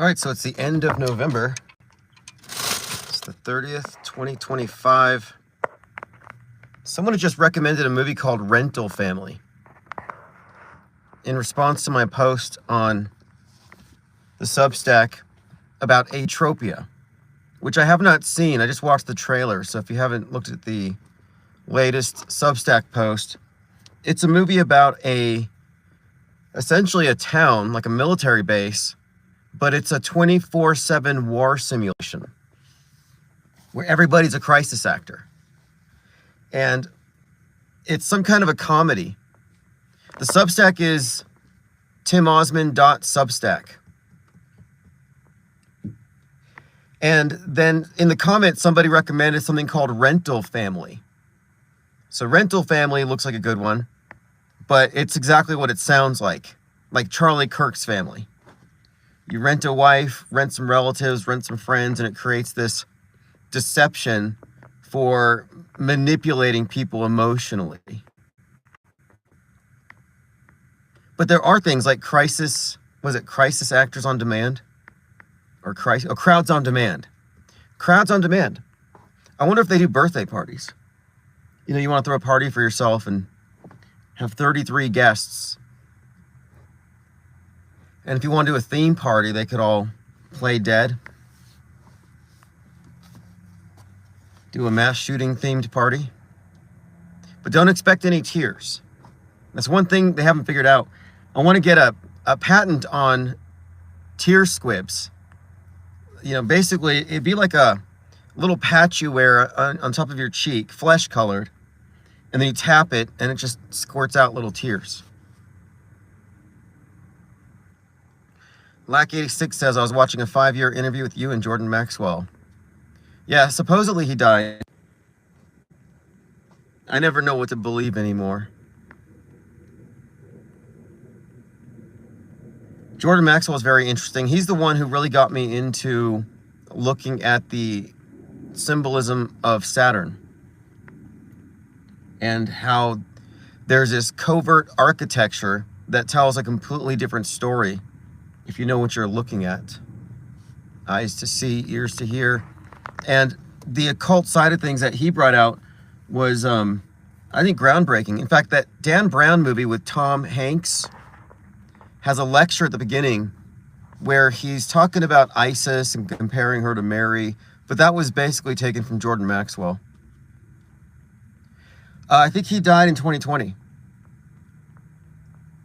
All right, so it's the end of November. It's the 30th, 2025. Someone had just recommended a movie called Rental Family in response to my post on the Substack about Atropia, which I have not seen. I just watched the trailer, so if you haven't looked at the latest Substack post, it's a movie about essentially a town, like a military base, but it's a 24/7 war simulation where everybody's a crisis actor. And it's some kind of a comedy. The Substack is timosman.substack. And then in the comments, somebody recommended something called Rental Family. So Rental Family looks like a good one, but it's exactly what it sounds like Charlie Kirk's family. You rent a wife, rent some relatives, rent some friends, and it creates this deception for manipulating people emotionally. But there are things like Crisis Actors on Demand? Or Crowds on Demand. Crowds on Demand. I wonder if they do birthday parties. You know, you want to throw a party for yourself and have 33 guests. And if you want to do a theme party, they could all play dead. Do a mass shooting themed party. But don't expect any tears. That's one thing they haven't figured out. I want to get a patent on tear squibs. You know, basically, it'd be like a little patch you wear on top of your cheek, flesh colored, and then you tap it, and it just squirts out little tears. Lack86 says, I was watching a 5-year interview with you and Jordan Maxwell. Yeah, supposedly he died. I never know what to believe anymore. Jordan Maxwell is very interesting. He's the one who really got me into looking at the symbolism of Saturn and how there's this covert architecture that tells a completely different story if you know what you're looking at. Eyes to see, ears to hear. And the occult side of things that he brought out was, I think, groundbreaking. In fact, that Dan Brown movie with Tom Hanks has a lecture at the beginning where he's talking about Isis and comparing her to Mary, but that was basically taken from Jordan Maxwell. I think he died in 2020.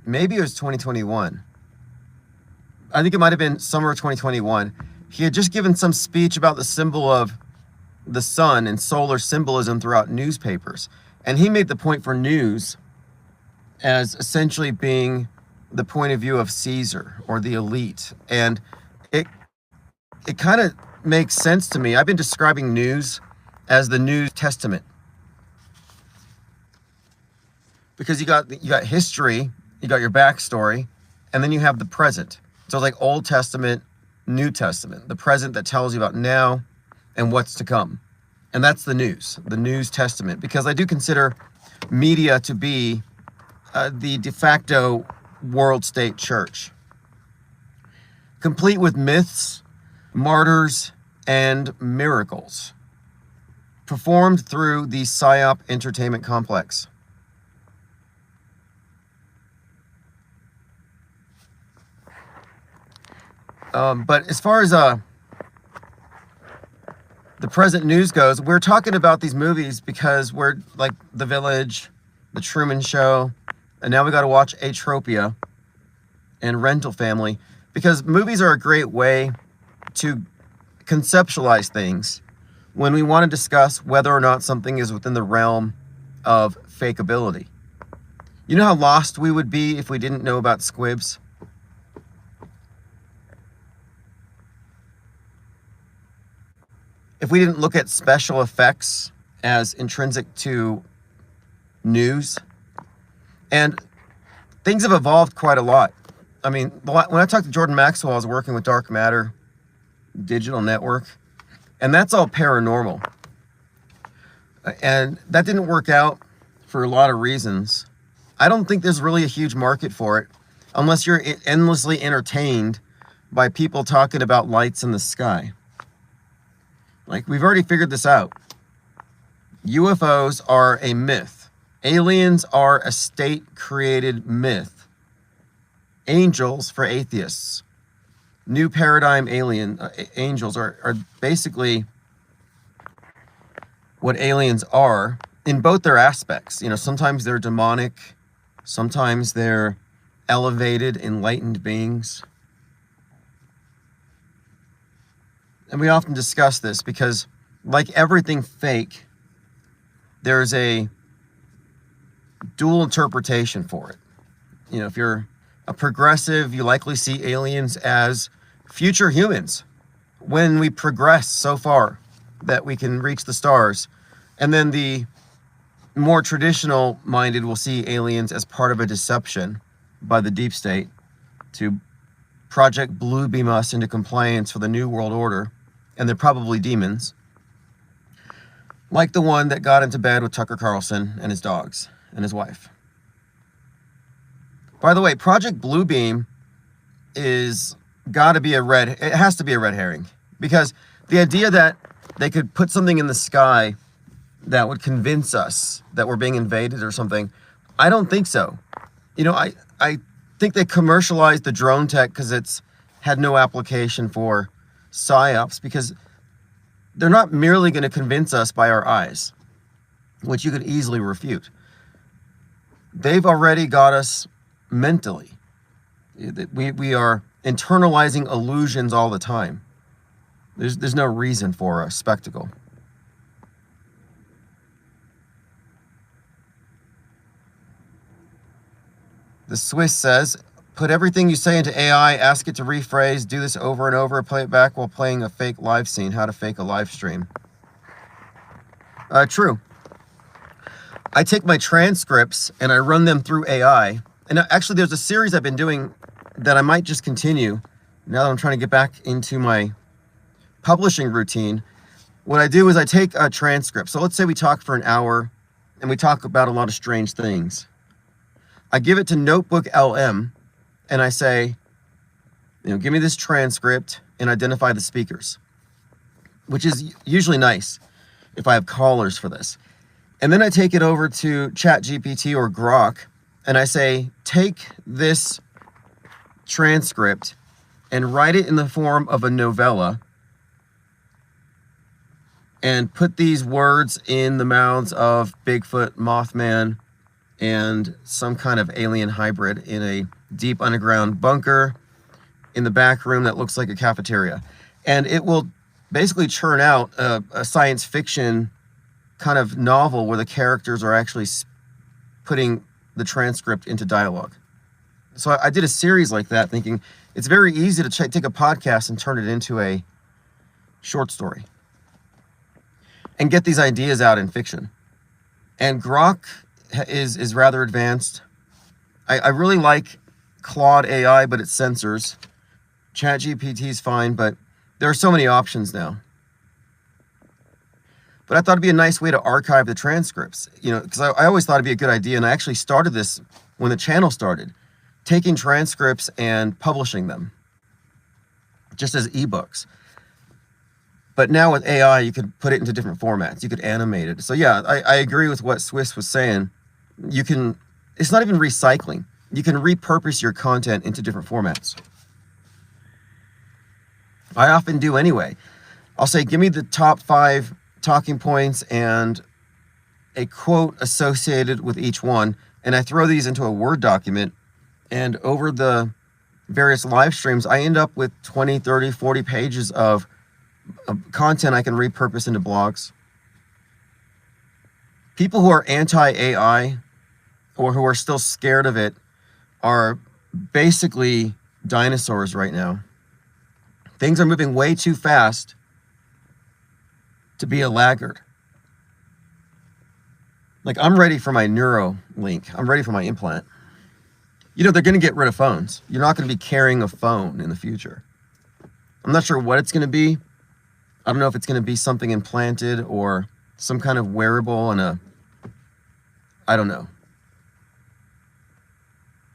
Maybe it was 2021. I think it might have been summer of 2021. He had just given some speech about the symbol of the sun and solar symbolism throughout newspapers. And he made the point for news as essentially being the point of view of Caesar or the elite. And it kind of makes sense to me. I've been describing news as the New Testament. Because you got history, you got your backstory, and then you have the present. So it's like Old Testament, New Testament, the present that tells you about now and what's to come. And that's the News Testament, because I do consider media to be the de facto world state church, complete with myths, martyrs, and miracles, performed through the PSYOP entertainment complex. But as far as the present news goes, we're talking about these movies because we're like The Village, The Truman Show, and now we got to watch Atropia and Rental Family, because movies are a great way to conceptualize things when we want to discuss whether or not something is within the realm of fakeability. You know how lost we would be if we didn't know about squibs? If we didn't look at special effects as intrinsic to news. And things have evolved quite a lot. I mean, when I talked to Jordan Maxwell, I was working with Dark Matter Digital Network, and that's all paranormal. And that didn't work out for a lot of reasons. I don't think there's really a huge market for it unless you're endlessly entertained by people talking about lights in the sky. Like, we've already figured this out. UFOs are a myth. Aliens are a state-created myth. Angels for atheists. New paradigm angels are basically what aliens are in both their aspects. You know, sometimes they're demonic, sometimes they're elevated, enlightened beings. And we often discuss this because, like everything fake, there's a dual interpretation for it. You know, if you're a progressive, you likely see aliens as future humans when we progress so far that we can reach the stars. And then the more traditional minded will see aliens as part of a deception by the deep state to Project Blue Beam us into compliance for the New World Order. And they're probably demons, like the one that got into bed with Tucker Carlson and his dogs and his wife. By the way, Project Bluebeam is got to be it has to be a red herring, because the idea that they could put something in the sky that would convince us that we're being invaded or something, I don't think so. You know, I think they commercialized the drone tech because it's had no application for psyops, because they're not merely going to convince us by our eyes, which you could easily refute. They've already got us mentally. We are internalizing illusions all the time. There's no reason for a spectacle. The Swiss says, put everything you say into AI, ask it to rephrase, do this over and over, play it back while playing a fake live scene. How to fake a live stream. True. I take my transcripts and I run them through AI. And actually, there's a series I've been doing that I might just continue now that I'm trying to get back into my publishing routine. What I do is I take a transcript. So let's say we talk for an hour and we talk about a lot of strange things. I give it to Notebook LM and I say, you know, give me this transcript and identify the speakers, which is usually nice if I have callers for this. And then I take it over to ChatGPT or Grok and I say, take this transcript and write it in the form of a novella and put these words in the mouths of Bigfoot, Mothman, and some kind of alien hybrid in a deep underground bunker in the back room that looks like a cafeteria. And it will basically churn out a science fiction kind of novel where the characters are actually putting the transcript into dialogue. So I did a series like that, thinking it's very easy to take a podcast and turn it into a short story and get these ideas out in fiction. And Grok is rather advanced. I really like Claude AI, but it censors. ChatGPT is fine, but there are so many options now. But I thought it'd be a nice way to archive the transcripts, you know, because I always thought it'd be a good idea, and I actually started this when the channel started, taking transcripts and publishing them just as ebooks. But now with AI, you could put it into different formats. You could animate it. So yeah, I agree with what Swiss was saying. You can, it's not even recycling. You can repurpose your content into different formats. I often do anyway. I'll say, give me the top 5 talking points and a quote associated with each one. And I throw these into a Word document. And over the various live streams, I end up with 20, 30, 40 pages of content I can repurpose into blogs. People who are anti-AI or who are still scared of it are basically dinosaurs right now. Things are moving way too fast to be a laggard. Like, I'm ready for my Neuralink. I'm ready for my implant. You know, they're going to get rid of phones. You're not going to be carrying a phone in the future. I'm not sure what it's going to be. I don't know if it's going to be something implanted or some kind of wearable and I don't know.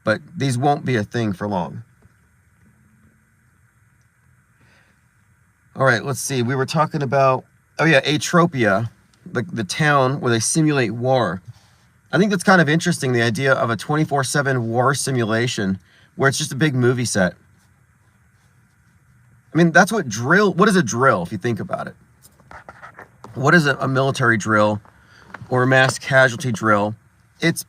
But these won't be a thing for long. All right, let's see. We were talking about, oh yeah, Atropia, the town where they simulate war. I think that's kind of interesting, the idea of a 24/7 war simulation where it's just a big movie set. I mean, that's what is a drill if you think about it? What is a military drill or a mass casualty drill? It's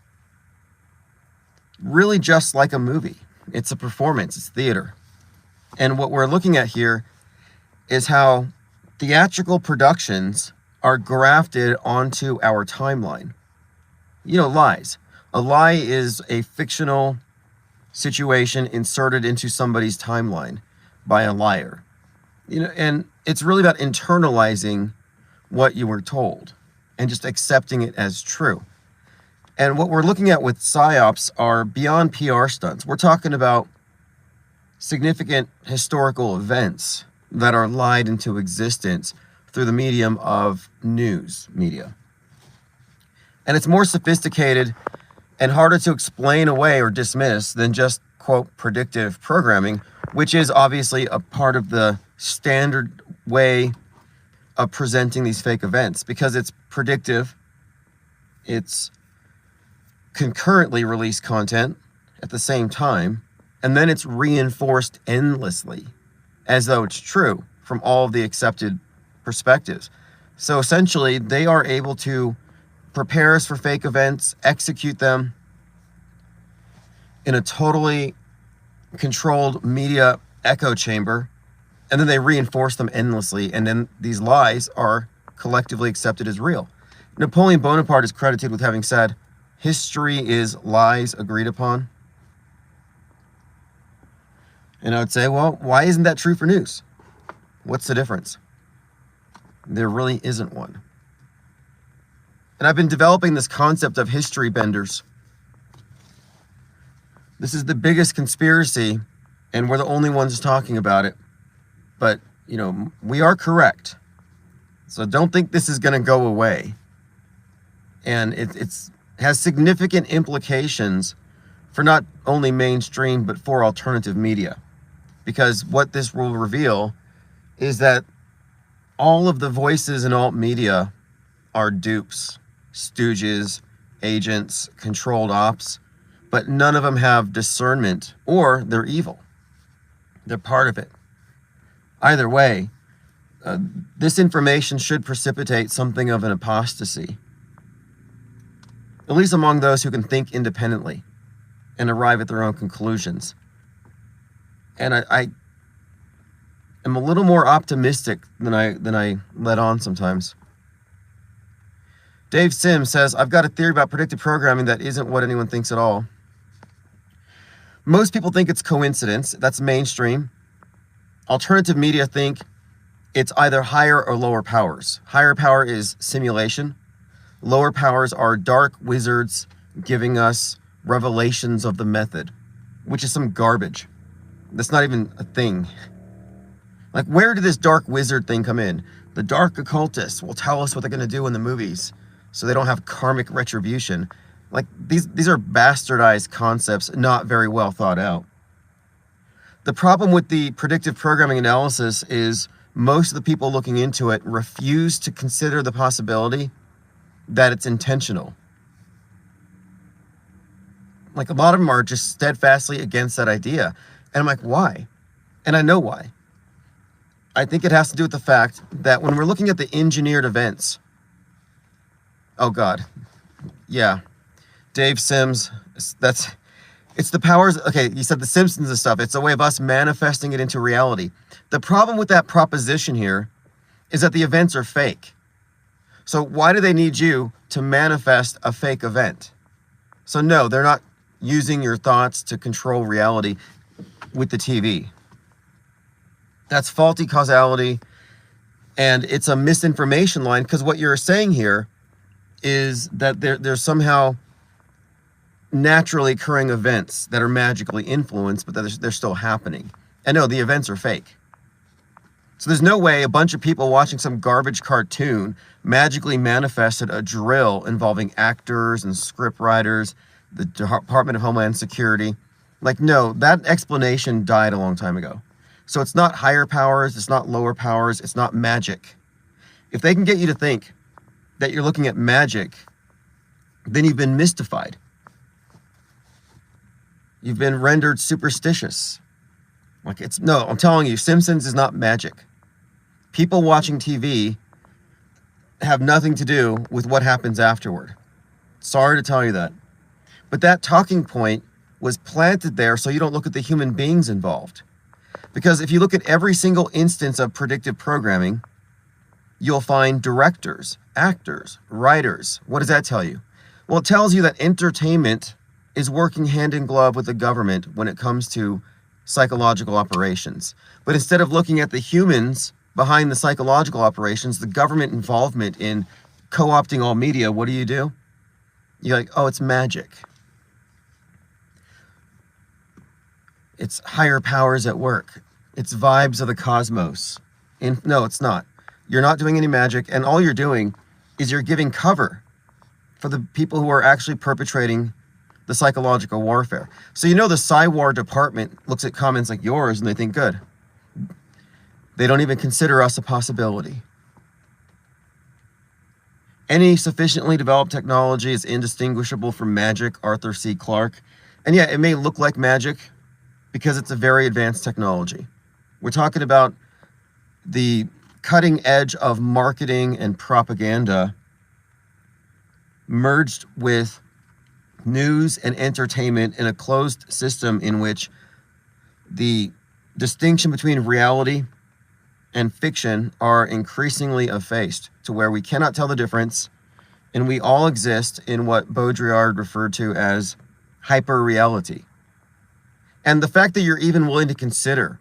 really just like a movie. It's a performance, it's theater. And what we're looking at here is how theatrical productions are grafted onto our timeline. You know, lies. A lie is a fictional situation inserted into somebody's timeline by a liar. You know, and it's really about internalizing what you were told and just accepting it as true. And what we're looking at with psyops are beyond PR stunts. We're talking about significant historical events that are lied into existence through the medium of news media. And it's more sophisticated and harder to explain away or dismiss than just, quote, predictive programming, which is obviously a part of the standard way of presenting these fake events, because it's predictive, it's concurrently released content at the same time, and then it's reinforced endlessly as though it's true from all of the accepted perspectives. So essentially, they are able to prepare us for fake events, execute them in a totally controlled media echo chamber, and then they reinforce them endlessly, and then these lies are collectively accepted as real. Napoleon Bonaparte is credited with having said, "History is lies agreed upon." And I would say, well, why isn't that true for news? What's the difference? There really isn't one. And I've been developing this concept of history benders. This is the biggest conspiracy, and we're the only ones talking about it. But, you know, we are correct. So don't think this is going to go away. And it has significant implications for not only mainstream, but for alternative media. Because what this will reveal is that all of the voices in alt media are dupes, stooges, agents, controlled ops, but none of them have discernment, or they're evil. They're part of it. Either way, this information should precipitate something of an apostasy, at least among those who can think independently and arrive at their own conclusions. And I am a little more optimistic than I let on sometimes. Dave Sims says, "I've got a theory about predictive programming that isn't what anyone thinks at all. Most people think it's coincidence. That's mainstream. Alternative media think it's either higher or lower powers. Higher power is simulation. Lower powers are dark wizards giving us revelations of the method, which is some garbage. That's not even a thing. Like, where did this dark wizard thing come in? The dark occultists will tell us what they're going to do in the movies so they don't have karmic retribution. Like, these are bastardized concepts, not very well thought out. The problem with the predictive programming analysis is most of the people looking into it refuse to consider the possibility that it's intentional. Like, a lot of them are just steadfastly against that idea. And I'm like, why? And I know why. I think it has to do with the fact that when we're looking at the engineered events, oh God, yeah, Dave Sims, it's the powers, okay, you said the Simpsons and stuff, it's a way of us manifesting it into reality. The problem with that proposition here is that the events are fake. So why do they need you to manifest a fake event? So no, they're not using your thoughts to control reality with the TV. That's faulty causality, and it's a misinformation line, because what you're saying here is that there's somehow naturally occurring events that are magically influenced, but that they're still happening. And no, the events are fake. So there's no way a bunch of people watching some garbage cartoon magically manifested a drill involving actors and script writers, the Department of Homeland Security. Like, no, that explanation died a long time ago. So it's not higher powers, it's not lower powers, it's not magic. If they can get you to think that you're looking at magic, then you've been mystified. You've been rendered superstitious. No, I'm telling you, Simpsons is not magic. People watching TV have nothing to do with what happens afterward. Sorry to tell you that. But that talking point was planted there so you don't look at the human beings involved. Because if you look at every single instance of predictive programming, you'll find directors, actors, writers. What does that tell you? Well, it tells you that entertainment is working hand in glove with the government when it comes to psychological operations. But instead of looking at the humans behind the psychological operations, the government involvement in co-opting all media, what do? You're like, oh, it's magic. It's higher powers at work. It's vibes of the cosmos. No, it's not. You're not doing any magic, and all you're doing is you're giving cover for the people who are actually perpetrating the psychological warfare. So the Psy-War department looks at comments like yours and they think, good. They don't even consider us a possibility. Any sufficiently developed technology is indistinguishable from magic, Arthur C. Clarke. And yeah, it may look like magic because it's a very advanced technology. We're talking about the cutting edge of marketing and propaganda merged with news and entertainment in a closed system in which the distinction between reality and fiction are increasingly effaced to where we cannot tell the difference, and we all exist in what Baudrillard referred to as hyper-reality. And the fact that you're even willing to consider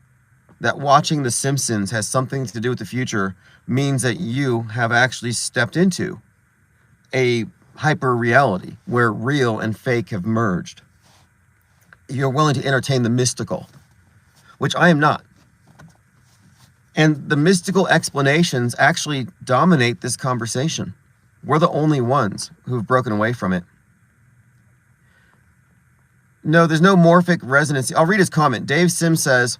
that watching The Simpsons has something to do with the future means that you have actually stepped into a hyper-reality where real and fake have merged. You're willing to entertain the mystical, which I am not. And the mystical explanations actually dominate this conversation. We're the only ones who've broken away from it. No, there's no morphic resonancy. I'll read his comment. Dave Sim says,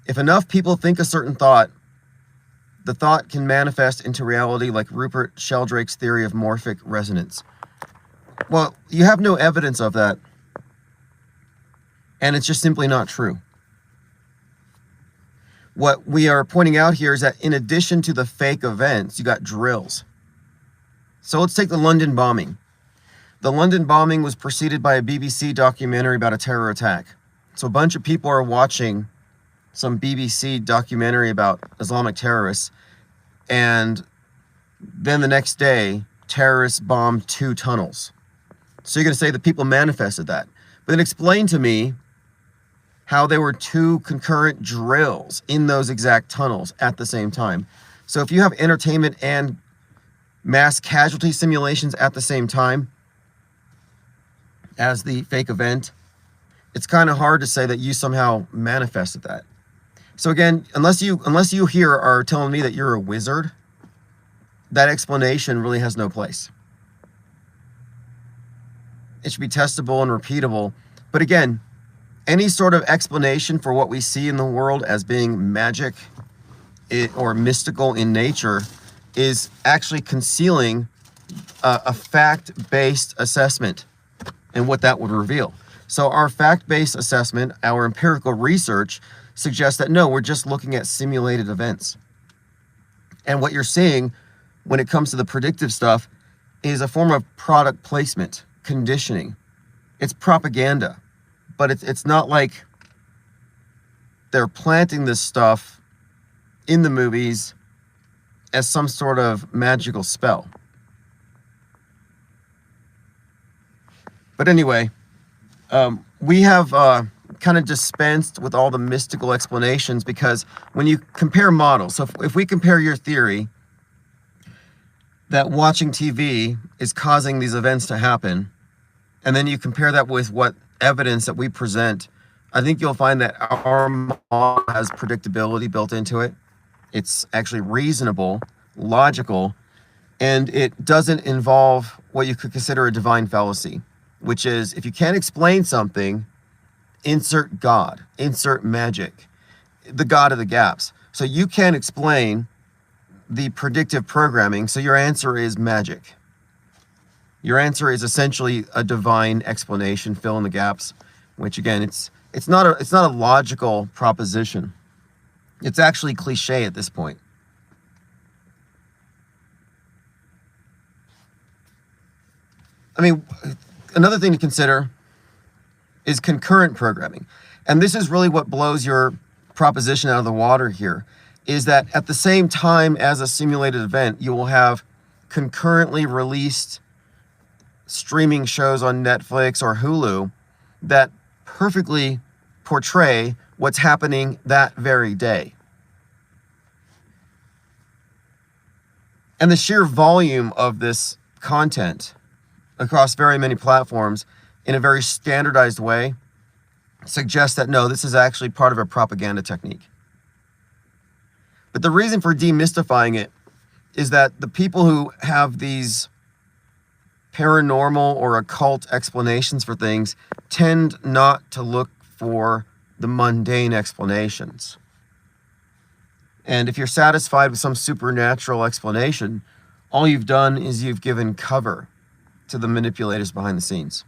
if enough people think a certain thought, the thought can manifest into reality like Rupert Sheldrake's theory of morphic resonance. Well, you have no evidence of that. And it's just simply not true. What we are pointing out here is that in addition to the fake events, you got drills. So let's take the London bombing. The London bombing was preceded by a BBC documentary about a terror attack. So a bunch of people are watching some BBC documentary about Islamic terrorists, and then the next day, terrorists bombed 2 tunnels. So you're going to say that people manifested that. But then explain to me how there were 2 concurrent drills in those exact tunnels at the same time. So if you have entertainment and mass casualty simulations at the same time as the fake event, it's kind of hard to say that you somehow manifested that. So again, unless you here are telling me that you're a wizard, that explanation really has no place. It should be testable and repeatable. But again, any sort of explanation for what we see in the world as being magic or mystical in nature is actually concealing a fact-based assessment and what that would reveal. So our fact-based assessment, our empirical research, suggests that no, we're just looking at simulated events. And what you're seeing when it comes to the predictive stuff is a form of product placement, conditioning. It's propaganda, but it's not like they're planting this stuff in the movies as some sort of magical spell. But anyway, we have kind of dispensed with all the mystical explanations because when you compare models, so if we compare your theory that watching TV is causing these events to happen, and then you compare that with what evidence that we present, I think you'll find that our model has predictability built into it. It's actually reasonable, logical, and it doesn't involve what you could consider a divine fallacy, which is if you can't explain something, insert God, insert magic. the god of the gaps. So you can't explain the predictive programming, so your answer is magic. Your answer is essentially a divine explanation, fill in the gaps, which again, it's not a logical proposition. It's actually cliche at this point. I mean, another thing to consider is concurrent programming. And this is really what blows your proposition out of the water here, is that at the same time as a simulated event, you will have concurrently released streaming shows on Netflix or Hulu that perfectly portray what's happening that very day. And the sheer volume of this content across very many platforms in a very standardized way suggests that no, this is actually part of a propaganda technique. But the reason for demystifying it is that the people who have these paranormal or occult explanations for things tend not to look for the mundane explanations. And if you're satisfied with some supernatural explanation, all you've done is you've given cover to the manipulators behind the scenes.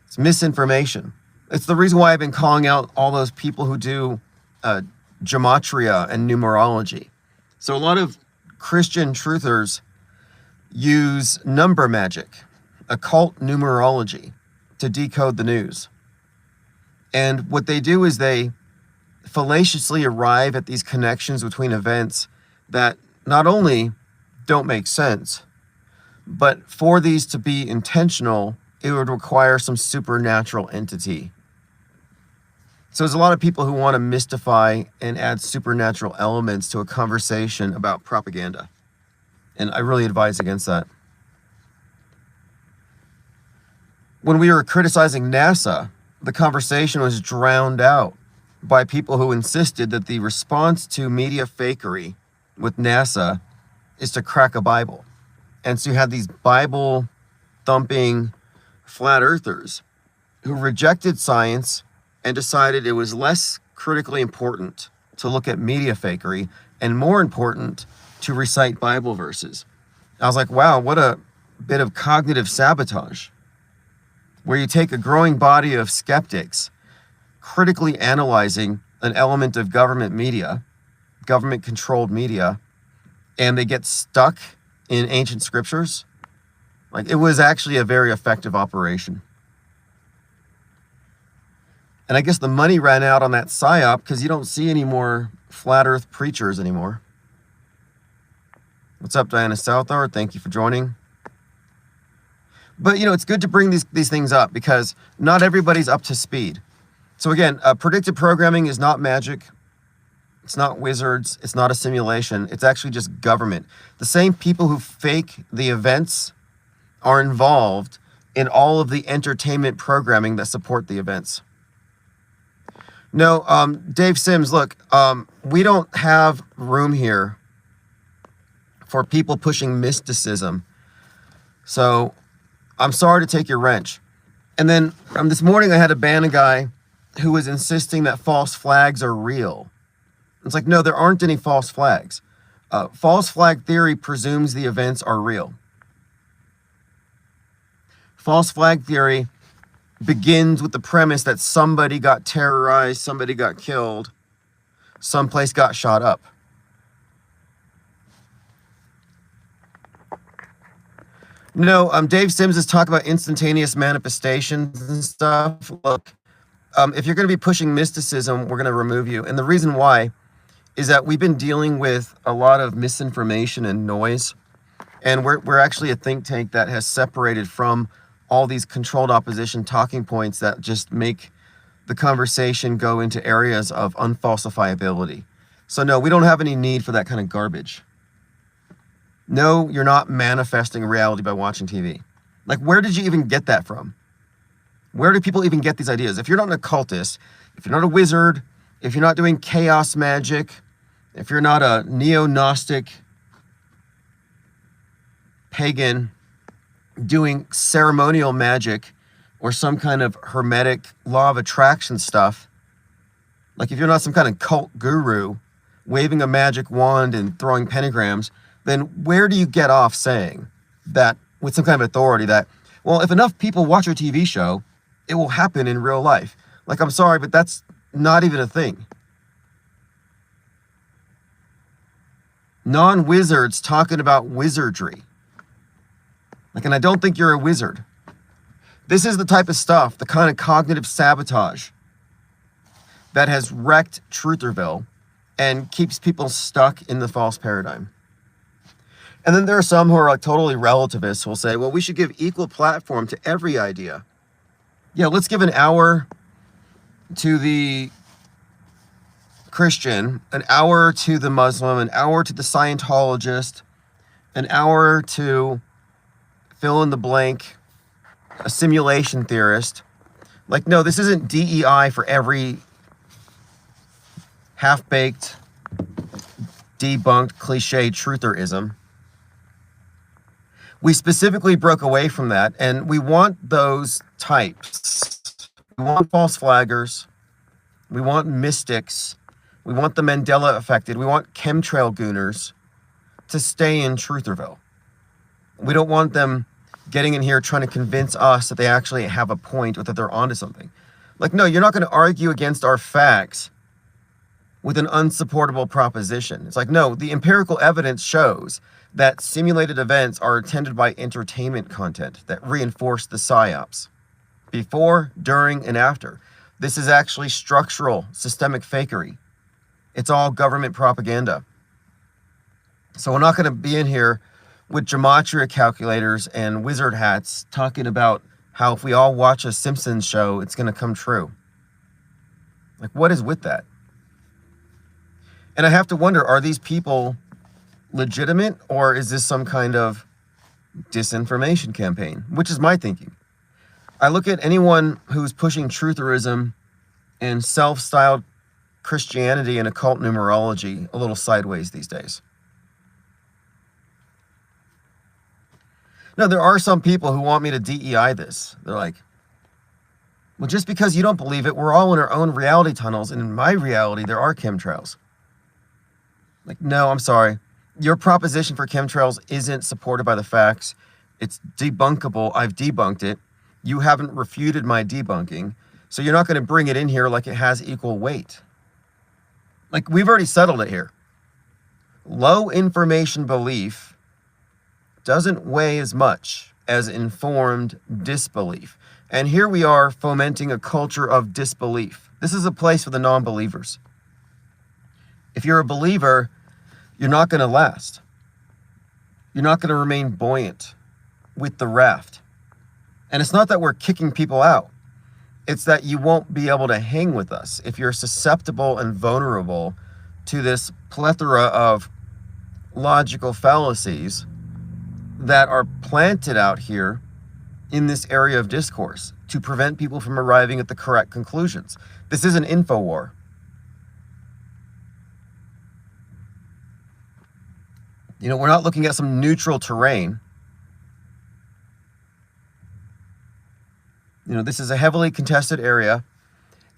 It's misinformation. It's the reason why I've been calling out all those people who do gematria and numerology. So a lot of Christian truthers use number magic, occult numerology, to decode the news. And what they do is they fallaciously arrive at these connections between events that not only don't make sense, but for these to be intentional, it would require some supernatural entity. So there's a lot of people who want to mystify and add supernatural elements to a conversation about propaganda. And I really advise against that. When we were criticizing NASA, the conversation was drowned out by people who insisted that the response to media fakery with NASA is to crack a Bible. And so you had these Bible-thumping flat earthers who rejected science and decided it was less critically important to look at media fakery and more important to recite Bible verses. I was like, wow, what a bit of cognitive sabotage, where you take a growing body of skeptics critically analyzing an element of government media, government-controlled media, and they get stuck in ancient scriptures. Like, it was actually a very effective operation. And I guess the money ran out on that psyop because you don't see any more flat earth preachers anymore. What's up, Diana Southard? Thank you for joining. But, it's good to bring these things up because not everybody's up to speed. So again, predictive programming is not magic. It's not wizards. It's not a simulation. It's actually just government. The same people who fake the events are involved in all of the entertainment programming that support the events. No, Dave Sims, look, we don't have room here for people pushing mysticism. So I'm sorry to take your wrench. And then this morning I had to ban a guy who was insisting that false flags are real. It's like, no, there aren't any false flags. False flag theory presumes the events are real. False flag theory begins with the premise that somebody got terrorized, somebody got killed, someplace got shot up. No, Dave Sims is talking about instantaneous manifestations and stuff. Look, if you're going to be pushing mysticism, we're going to remove you. And the reason why is that we've been dealing with a lot of misinformation and noise. And we're actually a think tank that has separated from all these controlled opposition talking points that just make the conversation go into areas of unfalsifiability. So no, we don't have any need for that kind of garbage. No, you're not manifesting reality by watching TV. Like, where did you even get that from? Where do people even get these ideas? If you're not an occultist, if you're not a wizard, if you're not doing chaos magic, if you're not a neo-Gnostic pagan doing ceremonial magic or some kind of hermetic law of attraction stuff, like if you're not some kind of cult guru waving a magic wand and throwing pentagrams, then where do you get off saying that with some kind of authority that, well, if enough people watch your TV show, it will happen in real life? Like, I'm sorry, but that's not even a thing. Non-wizards talking about wizardry. Like, and I don't think you're a wizard. This is the type of stuff, the kind of cognitive sabotage that has wrecked Trutherville and keeps people stuck in the false paradigm. And then there are some who are like totally relativists who will say, well, we should give equal platform to every idea. Yeah, let's give an hour to the Christian, an hour to the Muslim, an hour to the Scientologist, an hour to fill in the blank, a simulation theorist. Like, no, this isn't DEI for every half-baked, debunked, cliche trutherism. We specifically broke away from that, and we want those types. We want false flaggers. We want mystics. We want the Mandela affected. We want chemtrail gooners to stay in Trutherville. We don't want them getting in here trying to convince us that they actually have a point or that they're onto something. Like, no, you're not going to argue against our facts with an unsupportable proposition. It's like, no, the empirical evidence shows that simulated events are attended by entertainment content that reinforce the psyops before, during, and after. This is actually structural, systemic fakery. It's all government propaganda. So we're not going to be in here with gematria calculators and wizard hats talking about how if we all watch a Simpsons show, it's going to come true. Like, what is with that? And I have to wonder, are these people legitimate, or is this some kind of disinformation campaign? Which is my thinking. I look at anyone who's pushing trutherism and self-styled Christianity and occult numerology a little sideways these days. No, there are some people who want me to DEI this. They're like, well, just because you don't believe it, we're all in our own reality tunnels, and in my reality, there are chemtrails. Like, no, I'm sorry. Your proposition for chemtrails isn't supported by the facts. It's debunkable. I've debunked it. You haven't refuted my debunking. So you're not going to bring it in here like it has equal weight. Like, we've already settled it here. Low information belief doesn't weigh as much as informed disbelief. And here we are fomenting a culture of disbelief. This is a place for the non-believers. If you're a believer, you're not going to last. You're not going to remain buoyant with the raft. And it's not that we're kicking people out. It's that you won't be able to hang with us if you're susceptible and vulnerable to this plethora of logical fallacies that are planted out here in this area of discourse to prevent people from arriving at the correct conclusions. This is an info war. You know, we're not looking at some neutral terrain. You know, this is a heavily contested area,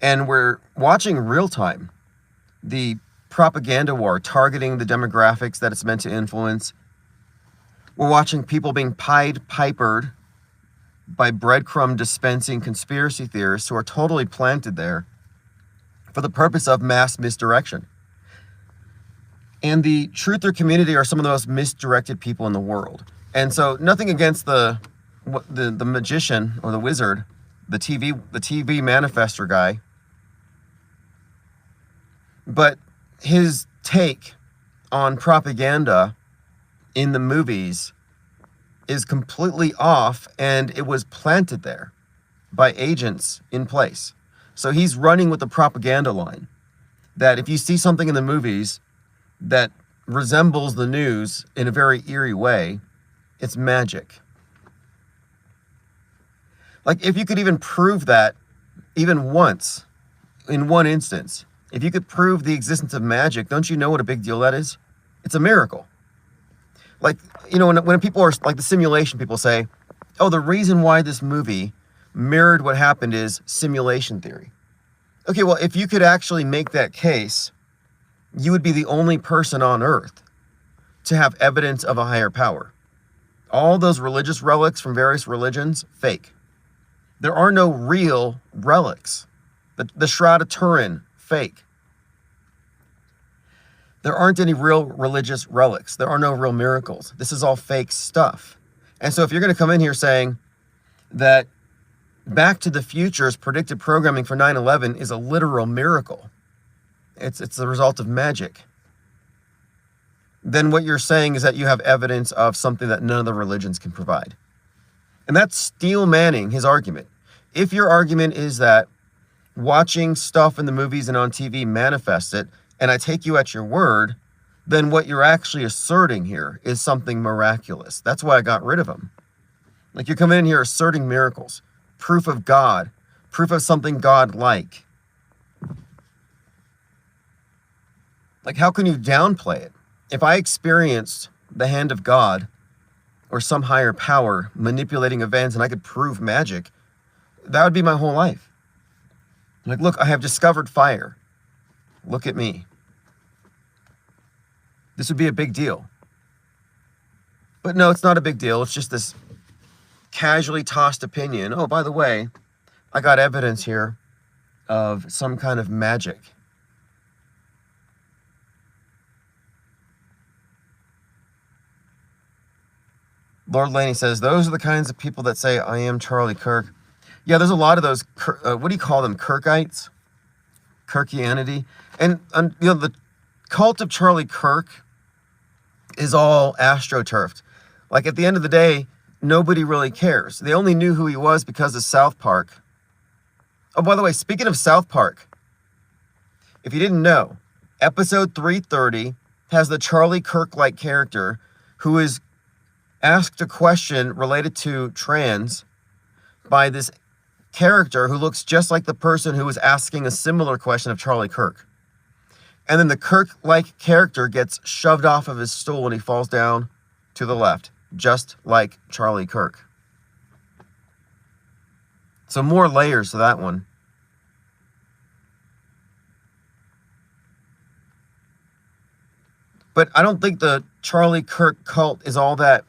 and we're watching real time the propaganda war targeting the demographics that it's meant to influence. We're watching people being Pied Pipered by breadcrumb dispensing conspiracy theorists who are totally planted there for the purpose of mass misdirection. And the truther community are some of the most misdirected people in the world. And so nothing against the magician or the wizard, the TV manifester guy, but his take on propaganda in the movies is completely off, and it was planted there by agents in place. So he's running with the propaganda line that if you see something in the movies that resembles the news in a very eerie way, it's magic. Like, if you could even prove that even once, in one instance, if you could prove the existence of magic, don't you know what a big deal that is? It's a miracle. Like, you know, when people are like the simulation people say, oh, the reason why this movie mirrored what happened is simulation theory. Okay, well, if you could actually make that case, you would be the only person on Earth to have evidence of a higher power. All those religious relics from various religions, fake. There are no real relics. The Shroud of Turin, fake. There aren't any real religious relics. There are no real miracles. This is all fake stuff. And so if you're going to come in here saying that Back to the Future's predicted programming for 9/11 is a literal miracle, it's the result of magic, then what you're saying is that you have evidence of something that none of the religions can provide. And that's steel manning his argument. If your argument is that watching stuff in the movies and on TV manifests it, and I take you at your word, then what you're actually asserting here is something miraculous. That's why I got rid of him. Like, you're coming in here asserting miracles, proof of God, proof of something God-like. Like, how can you downplay it? If I experienced the hand of God or some higher power manipulating events and I could prove magic, that would be my whole life. Like, look, I have discovered fire. Look at me. This would be a big deal. But no, it's not a big deal. It's just this casually tossed opinion. Oh, by the way, I got evidence here of some kind of magic. Lord Laney says, those are the kinds of people that say, I am Charlie Kirk. Yeah, there's a lot of those, what do you call them, Kirkites? Kirkianity. And you know, the cult of Charlie Kirk is all astroturfed. Like, at the end of the day, nobody really cares. They only knew who he was because of South Park. Oh, by the way, speaking of South Park, if you didn't know, episode 330 has the Charlie Kirk-like character who is asked a question related to trans by this character who looks just like the person who was asking a similar question of Charlie Kirk. And then the Kirk-like character gets shoved off of his stool and he falls down to the left, just like Charlie Kirk. So more layers to that one. But I don't think the Charlie Kirk cult is all that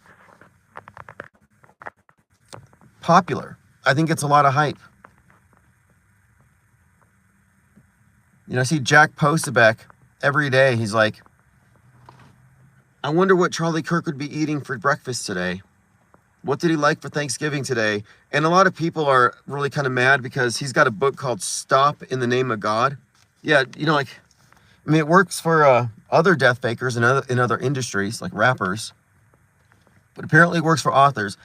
popular. I think it's a lot of hype. You know, I see Jack Posobiec every day. He's like, I wonder what Charlie Kirk would be eating for breakfast today. What did he like for Thanksgiving today? And a lot of people are really kind of mad because he's got a book called Stop in the Name of God. Yeah, you know, like, I mean, it works for other death fakers in other industries, like rappers. But apparently it works for authors.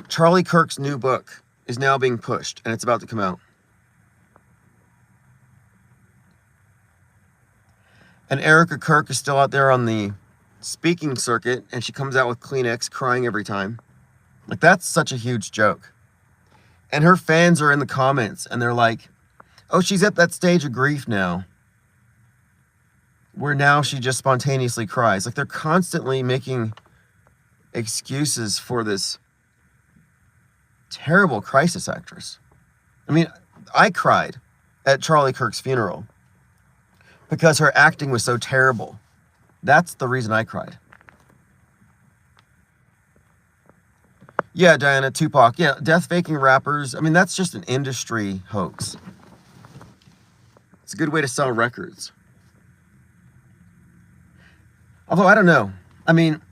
Charlie Kirk's new book is now being pushed, and it's about to come out. And Erica Kirk is still out there on the speaking circuit, and she comes out with Kleenex crying every time. Like, that's such a huge joke. And her fans are in the comments, and they're like, oh, she's at that stage of grief now, where now she just spontaneously cries. Like, they're constantly making excuses for this terrible crisis actress. I mean, I cried at Charlie Kirk's funeral because her acting was so terrible. That's the reason I cried. Yeah, Diana, Tupac. Yeah, death faking rappers. I mean, that's just an industry hoax. It's a good way to sell records. Although, I don't know. I mean,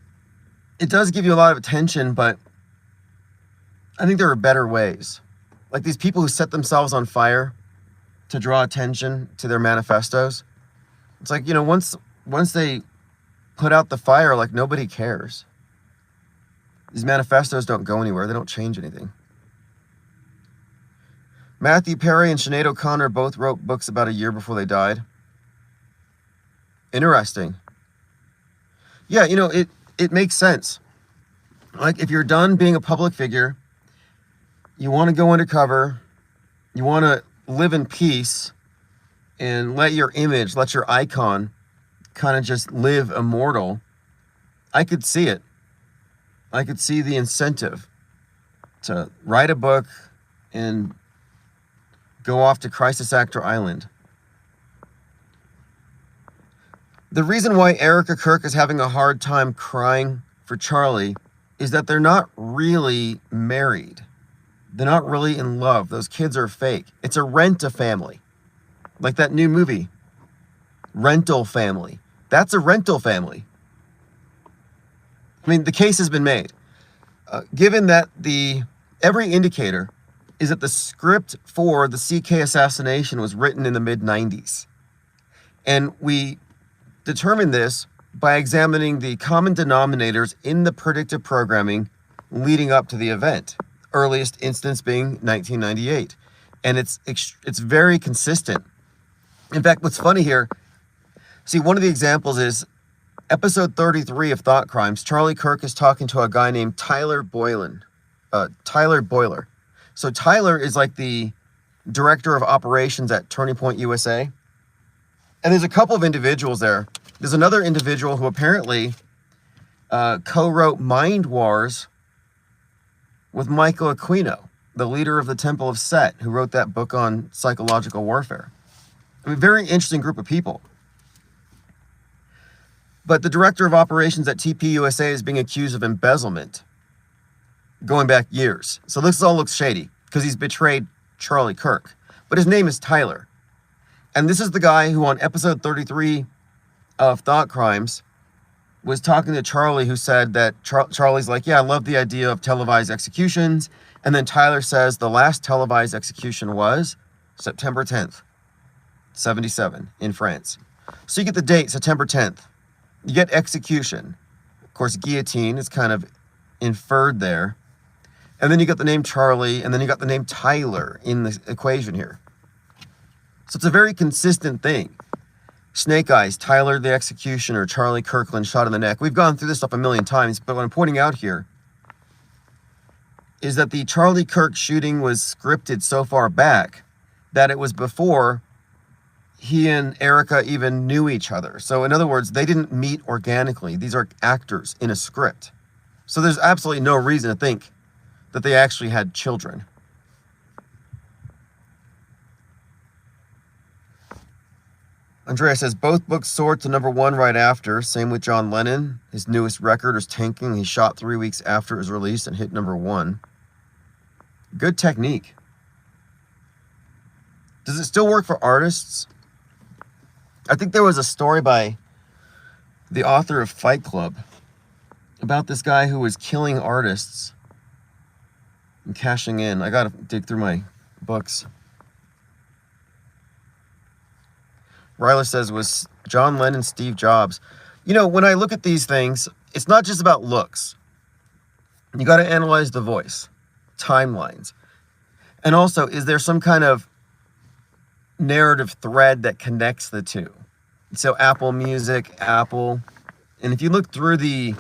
it does give you a lot of attention, but I think there are better ways. Like these people who set themselves on fire to draw attention to their manifestos. It's like, you know, once they put out the fire, like, nobody cares. These manifestos don't go anywhere. They don't change anything. Matthew Perry and Sinead O'Connor both wrote books about a year before they died. Interesting. Yeah, you know, it makes sense. Like, if you're done being a public figure, you want to go undercover, you want to live in peace, and let your image, let your icon kind of just live immortal, I could see it. I could see the incentive to write a book, and go off to Crisis Actor Island. The reason why Erica Kirk is having a hard time crying for Charlie is that they're not really married. They're not really in love. Those kids are fake. It's a rent-a-family. Like that new movie, Rental Family. That's a rental family. I mean, the case has been made. Given that every indicator is that the script for the CK assassination was written in the mid-90s. And we determined this by examining the common denominators in the predictive programming leading up to the event. Earliest instance being 1998. And it's very consistent. In fact, what's funny here, see, one of the examples is episode 33 of Thought Crimes. Charlie Kirk is talking to a guy named Tyler Boyler. So Tyler is like the director of operations at Turning Point USA. And there's a couple of individuals there. There's another individual who apparently co-wrote Mind Wars with Michael Aquino, the leader of the Temple of Set, who wrote that book on psychological warfare. I mean, very interesting group of people. But the director of operations at TPUSA is being accused of embezzlement going back years. So this all looks shady because he's betrayed Charlie Kirk. But his name is Tyler. And this is the guy who on episode 33 of Thought Crimes was talking to Charlie, who said that Charlie's like, yeah, I love the idea of televised executions. And then Tyler says the last televised execution was September 10th, 77 in France. So you get the date, September 10th. You get execution. Of course, guillotine is kind of inferred there. And then you got the name Charlie, and then you got the name Tyler in the equation here. So it's a very consistent thing. Snake Eyes, Tyler the Executioner, Charlie Kirkland shot in the neck. We've gone through this stuff a million times, but what I'm pointing out here is that the Charlie Kirk shooting was scripted so far back that it was before he and Erica even knew each other. So in other words, they didn't meet organically. These are actors in a script. So there's absolutely no reason to think that they actually had children. Andrea says, both books soared to #1 right after. Same with John Lennon. His newest record is Tanking. He shot 3 weeks after it was released and hit #1. Good technique. Does it still work for artists? I think there was a story by the author of Fight Club about this guy who was killing artists and cashing in. I gotta dig through my books. Ryler says, was John Lennon Steve Jobs? You know, when I look at these things, it's not just about looks. You got to analyze the voice, timelines. And also, is there some kind of narrative thread that connects the two? So Apple Music, Apple. And if you look through the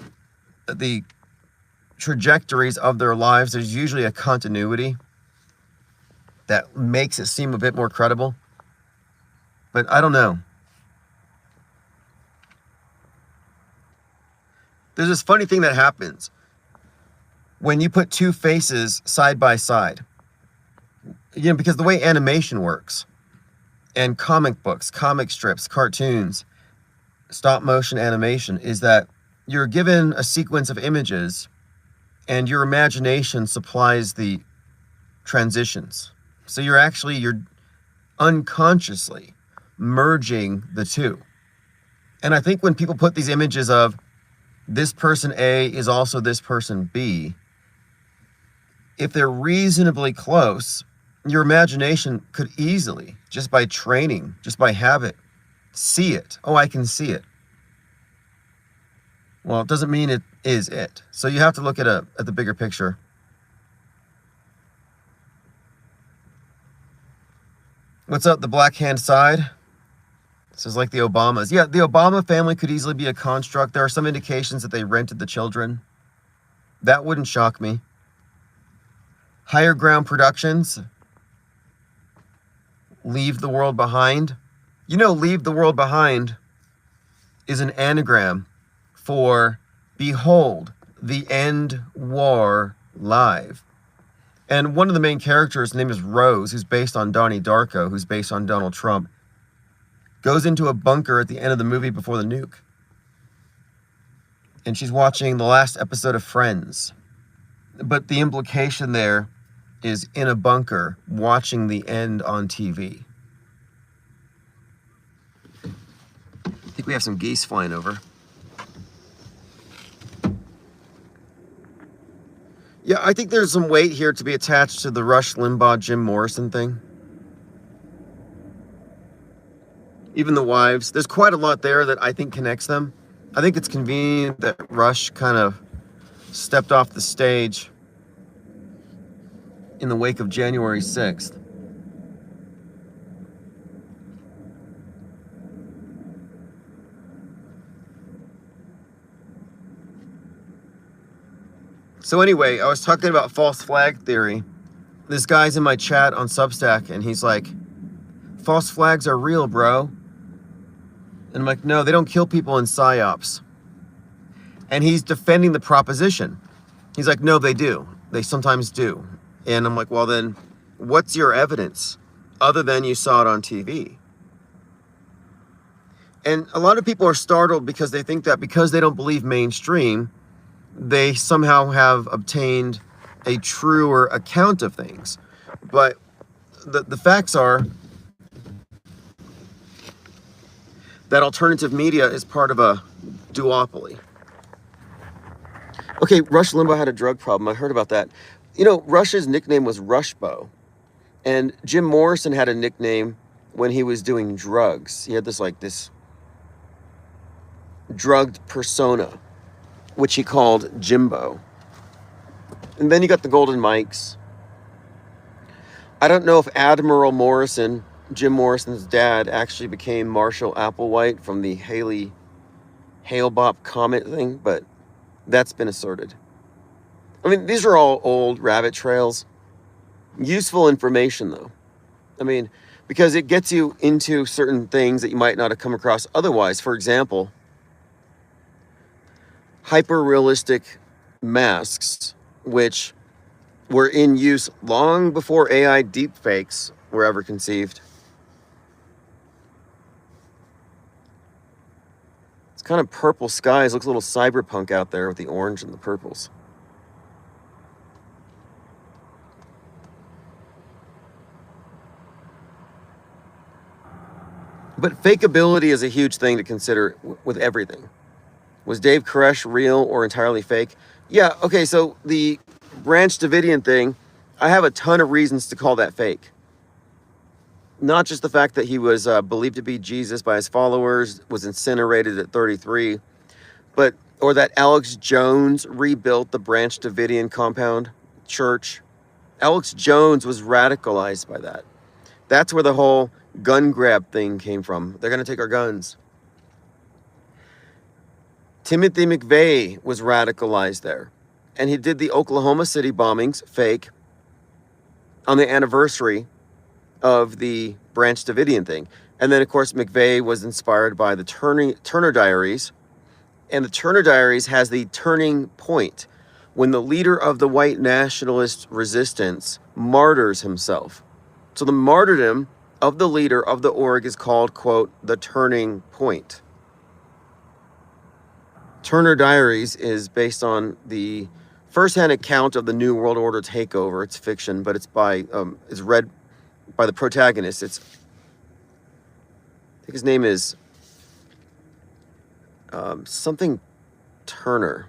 trajectories of their lives, there's usually a continuity that makes it seem a bit more credible. But I don't know. There's this funny thing that happens when you put two faces side by side. You know, because the way animation works, and comic books, comic strips, cartoons, stop motion animation, is that you're given a sequence of images and your imagination supplies the transitions. So you're unconsciously merging the two. And I think when people put these images of this person A is also this person B, if they're reasonably close, your imagination could easily, just by training, just by habit, see it. Oh, I can see it. Well, it doesn't mean it is it. So you have to look at the bigger picture. What's up, the Black Hand Side? This is like the Obamas. Yeah, the Obama family could easily be a construct. There are some indications that they rented the children. That wouldn't shock me. Higher Ground Productions. Leave the World Behind. You know, Leave the World Behind is an anagram for Behold the End War Live. And one of the main characters, his name is Rose, who's based on Donnie Darko, who's based on Donald Trump, goes into a bunker at the end of the movie before the nuke. And she's watching the last episode of Friends. But the implication there is in a bunker watching the end on TV. I think we have some geese flying over. Yeah, I think there's some weight here to be attached to the Rush Limbaugh, Jim Morrison thing. Even the wives. There's quite a lot there that I think connects them. I think it's convenient that Rush kind of stepped off the stage in the wake of January 6th. So anyway, I was talking about false flag theory. This guy's in my chat on Substack, and he's like, false flags are real, bro. And I'm like, no, they don't kill people in PSYOPs. And he's defending the proposition. He's like, no, they do. They sometimes do. And I'm like, well then, what's your evidence other than you saw it on TV? And a lot of people are startled because they think that because they don't believe mainstream, they somehow have obtained a truer account of things. But the facts are that alternative media is part of a duopoly. Okay, Rush Limbaugh had a drug problem. I heard about that. You know, Rush's nickname was Rushbo. And Jim Morrison had a nickname when he was doing drugs. He had this drugged persona, which he called Jimbo. And then you got the Golden Mics. I don't know if Admiral Morrison, Jim Morrison's dad, actually became Marshall Applewhite from the Hale-Bopp comet thing, but that's been asserted. I mean, these are all old rabbit trails. Useful information, though. I mean, because it gets you into certain things that you might not have come across otherwise. For example, hyper-realistic masks, which were in use long before AI deepfakes were ever conceived. It's kind of purple skies. Looks a little cyberpunk out there with the orange and the purples. But fakeability is a huge thing to consider with everything. Was Dave Koresh real or entirely fake? Yeah, okay, so the Branch Davidian thing, I have a ton of reasons to call that fake. Not just the fact that he was believed to be Jesus by his followers, was incinerated at 33, or that Alex Jones rebuilt the Branch Davidian compound church. Alex Jones was radicalized by that. That's where the whole gun grab thing came from. They're going to take our guns. Timothy McVeigh was radicalized there. And he did the Oklahoma City bombings, fake, on the anniversary of the Branch Davidian thing. And then, of course, McVeigh was inspired by the Turner Diaries. And the Turner Diaries has the turning point when the leader of the white nationalist resistance martyrs himself. So the martyrdom of the leader of the org is called, quote, the turning point. Turner Diaries is based on the first-hand account of the New World Order takeover. It's fiction, but it's read by the protagonist. I think his name is something Turner.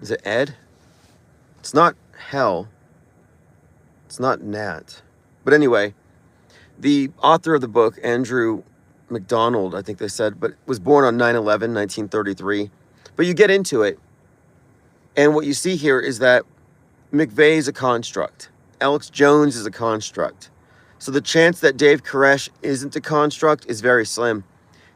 Is it Ed? It's not Hell. It's not Nat. But anyway, the author of the book, Andrew McDonald, I think they said, but was born on 9/11, 1933. But you get into it, and what you see here is that McVeigh is a construct. Alex Jones is a construct. So the chance that Dave Koresh isn't a construct is very slim.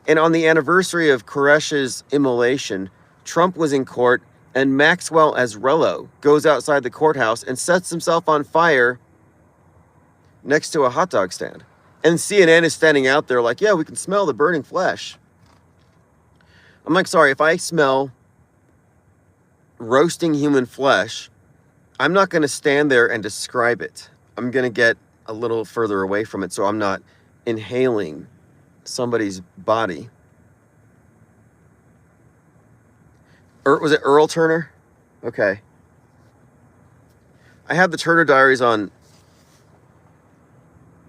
And on the anniversary of Koresh's immolation, Trump was in court, and Maxwell Azrello goes outside the courthouse and sets himself on fire next to a hot dog stand. And CNN is standing out there like, yeah, we can smell the burning flesh. I'm like, sorry, if I smell roasting human flesh, I'm not going to stand there and describe it. I'm going to get a little further away from it so I'm not inhaling somebody's body. Was it Earl Turner? Okay. I have the Turner Diaries on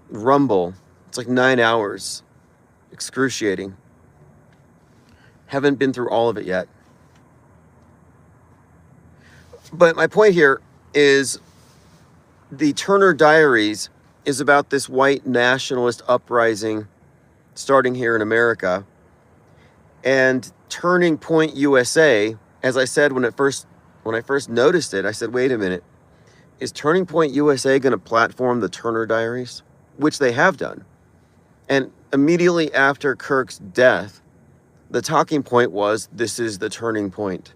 Rumble. It's like 9 hours. Excruciating. Haven't been through all of it yet. But my point here is the Turner Diaries is about this white nationalist uprising starting here in America. And Turning Point USA, as I said when I first noticed it, I said, wait a minute, is Turning Point USA going to platform the Turner Diaries? Which they have done. And immediately after Kirk's death, the talking point was, this is the turning point.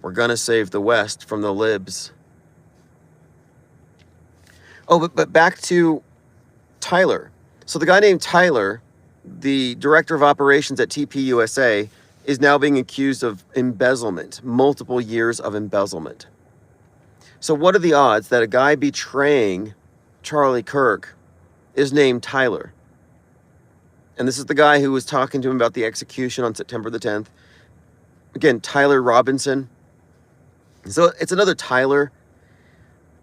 We're going to save the West from the libs. Oh, but back to Tyler. So the guy named Tyler, the director of operations at TPUSA, is now being accused of embezzlement, multiple years of embezzlement. So what are the odds that a guy betraying Charlie Kirk is named Tyler? And this is the guy who was talking to him about the execution on September the 10th. Again, Tyler Robinson. So it's another Tyler.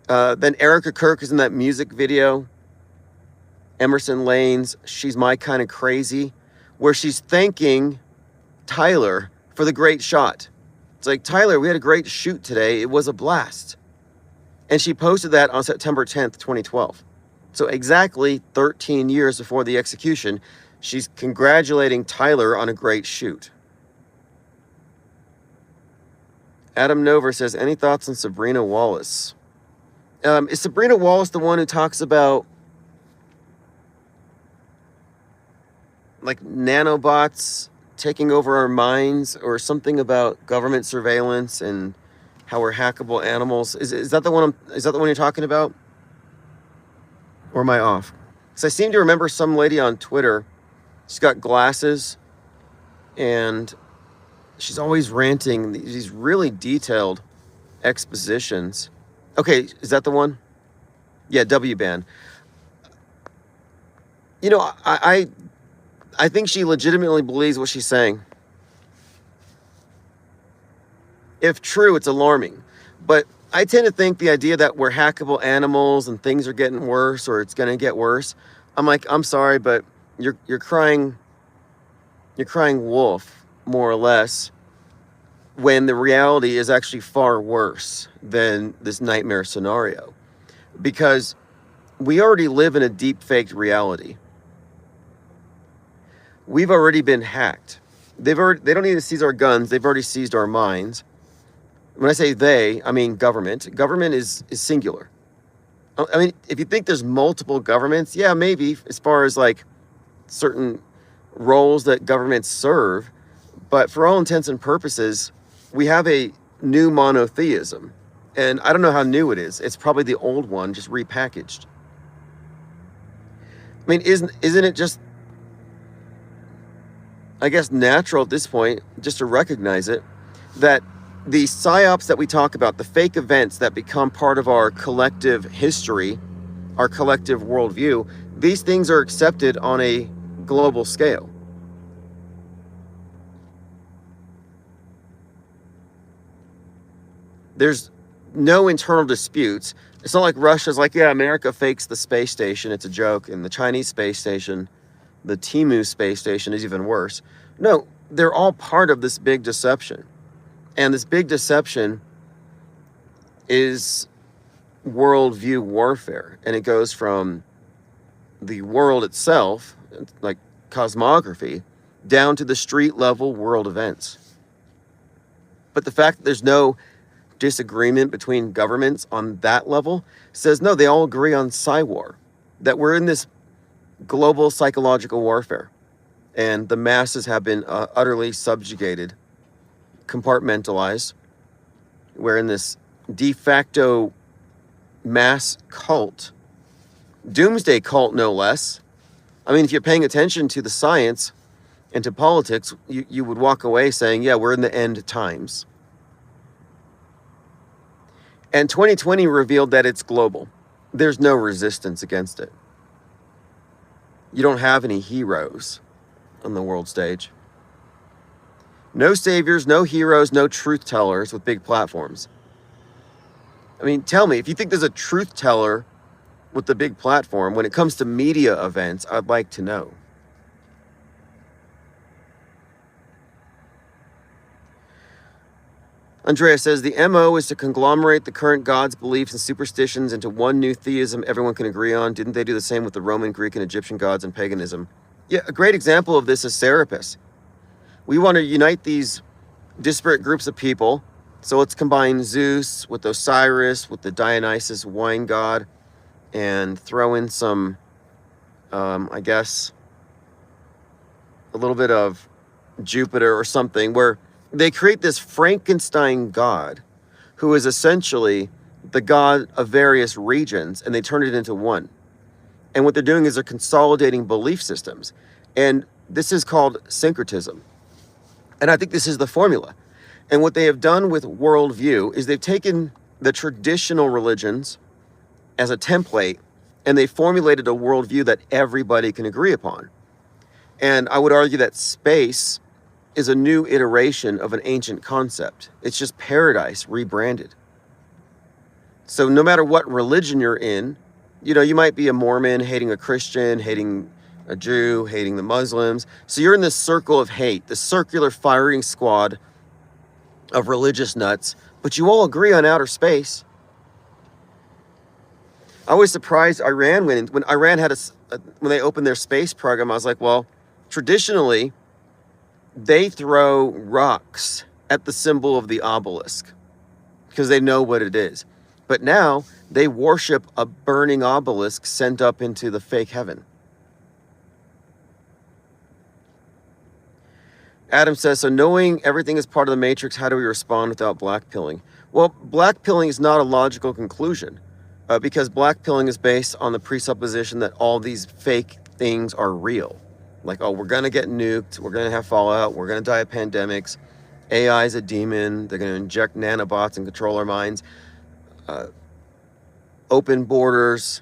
Then Erica Kirk is in that music video. Emerson Lane's She's My Kind of Crazy, where she's thanking Tyler for the great shot. It's like, Tyler, we had a great shoot today. It was a blast. And she posted that on September 10th, 2012. So exactly 13 years before the execution, she's congratulating Tyler on a great shoot. Adam Nover says, any thoughts on Sabrina Wallace? Is Sabrina Wallace the one who talks about like nanobots taking over our minds, or something about government surveillance and how we're hackable animals? Is that the one? Is that the one you're talking about? Or am I off? Because I seem to remember some lady on Twitter. She's got glasses, and she's always ranting these really detailed expositions. Okay, is that the one? Yeah, W-Ban. You know, I think she legitimately believes what she's saying. If true, it's alarming. But I tend to think the idea that we're hackable animals and things are getting worse, or it's going to get worse. I'm like, I'm sorry, but you're crying wolf, more or less, when the reality is actually far worse than this nightmare scenario. Because we already live in a deep faked reality. We've already been hacked. They don't need to seize our guns. They've already seized our minds. When I say they, I mean government. Government is singular. I mean, if you think there's multiple governments, yeah, maybe, as far as like certain roles that governments serve. But for all intents and purposes, we have a new monotheism. And I don't know how new it is. It's probably the old one, just repackaged. I mean, isn't it just, I guess, natural at this point, just to recognize it, that the psyops that we talk about, the fake events that become part of our collective history, our collective worldview, these things are accepted on a global scale. There's no internal disputes. It's not like Russia's like, yeah, America fakes the space station, it's a joke, and the Chinese space station, the Timu space station, is even worse. No, they're all part of this big deception. And this big deception is worldview warfare. And it goes from the world itself, like cosmography, down to the street level world events. But the fact that there's no disagreement between governments on that level says, no, they all agree on psy-war, that we're in this global psychological warfare. And the masses have been utterly subjugated, compartmentalized. We're in this de facto mass cult, doomsday cult, no less. I mean, if you're paying attention to the science and to politics, you would walk away saying, yeah, we're in the end times. And 2020 revealed that it's global. There's no resistance against it. You don't have any heroes on the world stage. No saviors, no heroes, no truth tellers with big platforms. I mean, tell me, if you think there's a truth teller with the big platform, when it comes to media events, I'd like to know. Andrea says, the MO is to conglomerate the current gods, beliefs, and superstitions into one new theism everyone can agree on. Didn't they do the same with the Roman, Greek, and Egyptian gods and paganism? Yeah, a great example of this is Serapis. We want to unite these disparate groups of people. So let's combine Zeus with Osiris, with the Dionysus wine god, and throw in some, I guess, a little bit of Jupiter or something, where they create this Frankenstein god who is essentially the god of various regions, and they turn it into one. And what they're doing is they're consolidating belief systems. And this is called syncretism. And I think this is the formula. And what they have done with worldview is they've taken the traditional religions as a template, and they formulated a worldview that everybody can agree upon. And I would argue that space is a new iteration of an ancient concept. It's just paradise rebranded. So no matter what religion you're in, you might be a Mormon hating a Christian, hating a Jew, hating the Muslims. So you're in this circle of hate, the circular firing squad of religious nuts, but you all agree on outer space. I was surprised Iran when Iran had when they opened their space program. I was like, well, traditionally, they throw rocks at the symbol of the obelisk because they know what it is. But now they worship a burning obelisk sent up into the fake heaven. Adam says, so knowing everything is part of the matrix, how do we respond without blackpilling? Well, blackpilling is not a logical conclusion because blackpilling is based on the presupposition that all these fake things are real. Like, oh, we're going to get nuked, we're going to have fallout, we're going to die of pandemics, AI is a demon, they're going to inject nanobots and control our minds, open borders,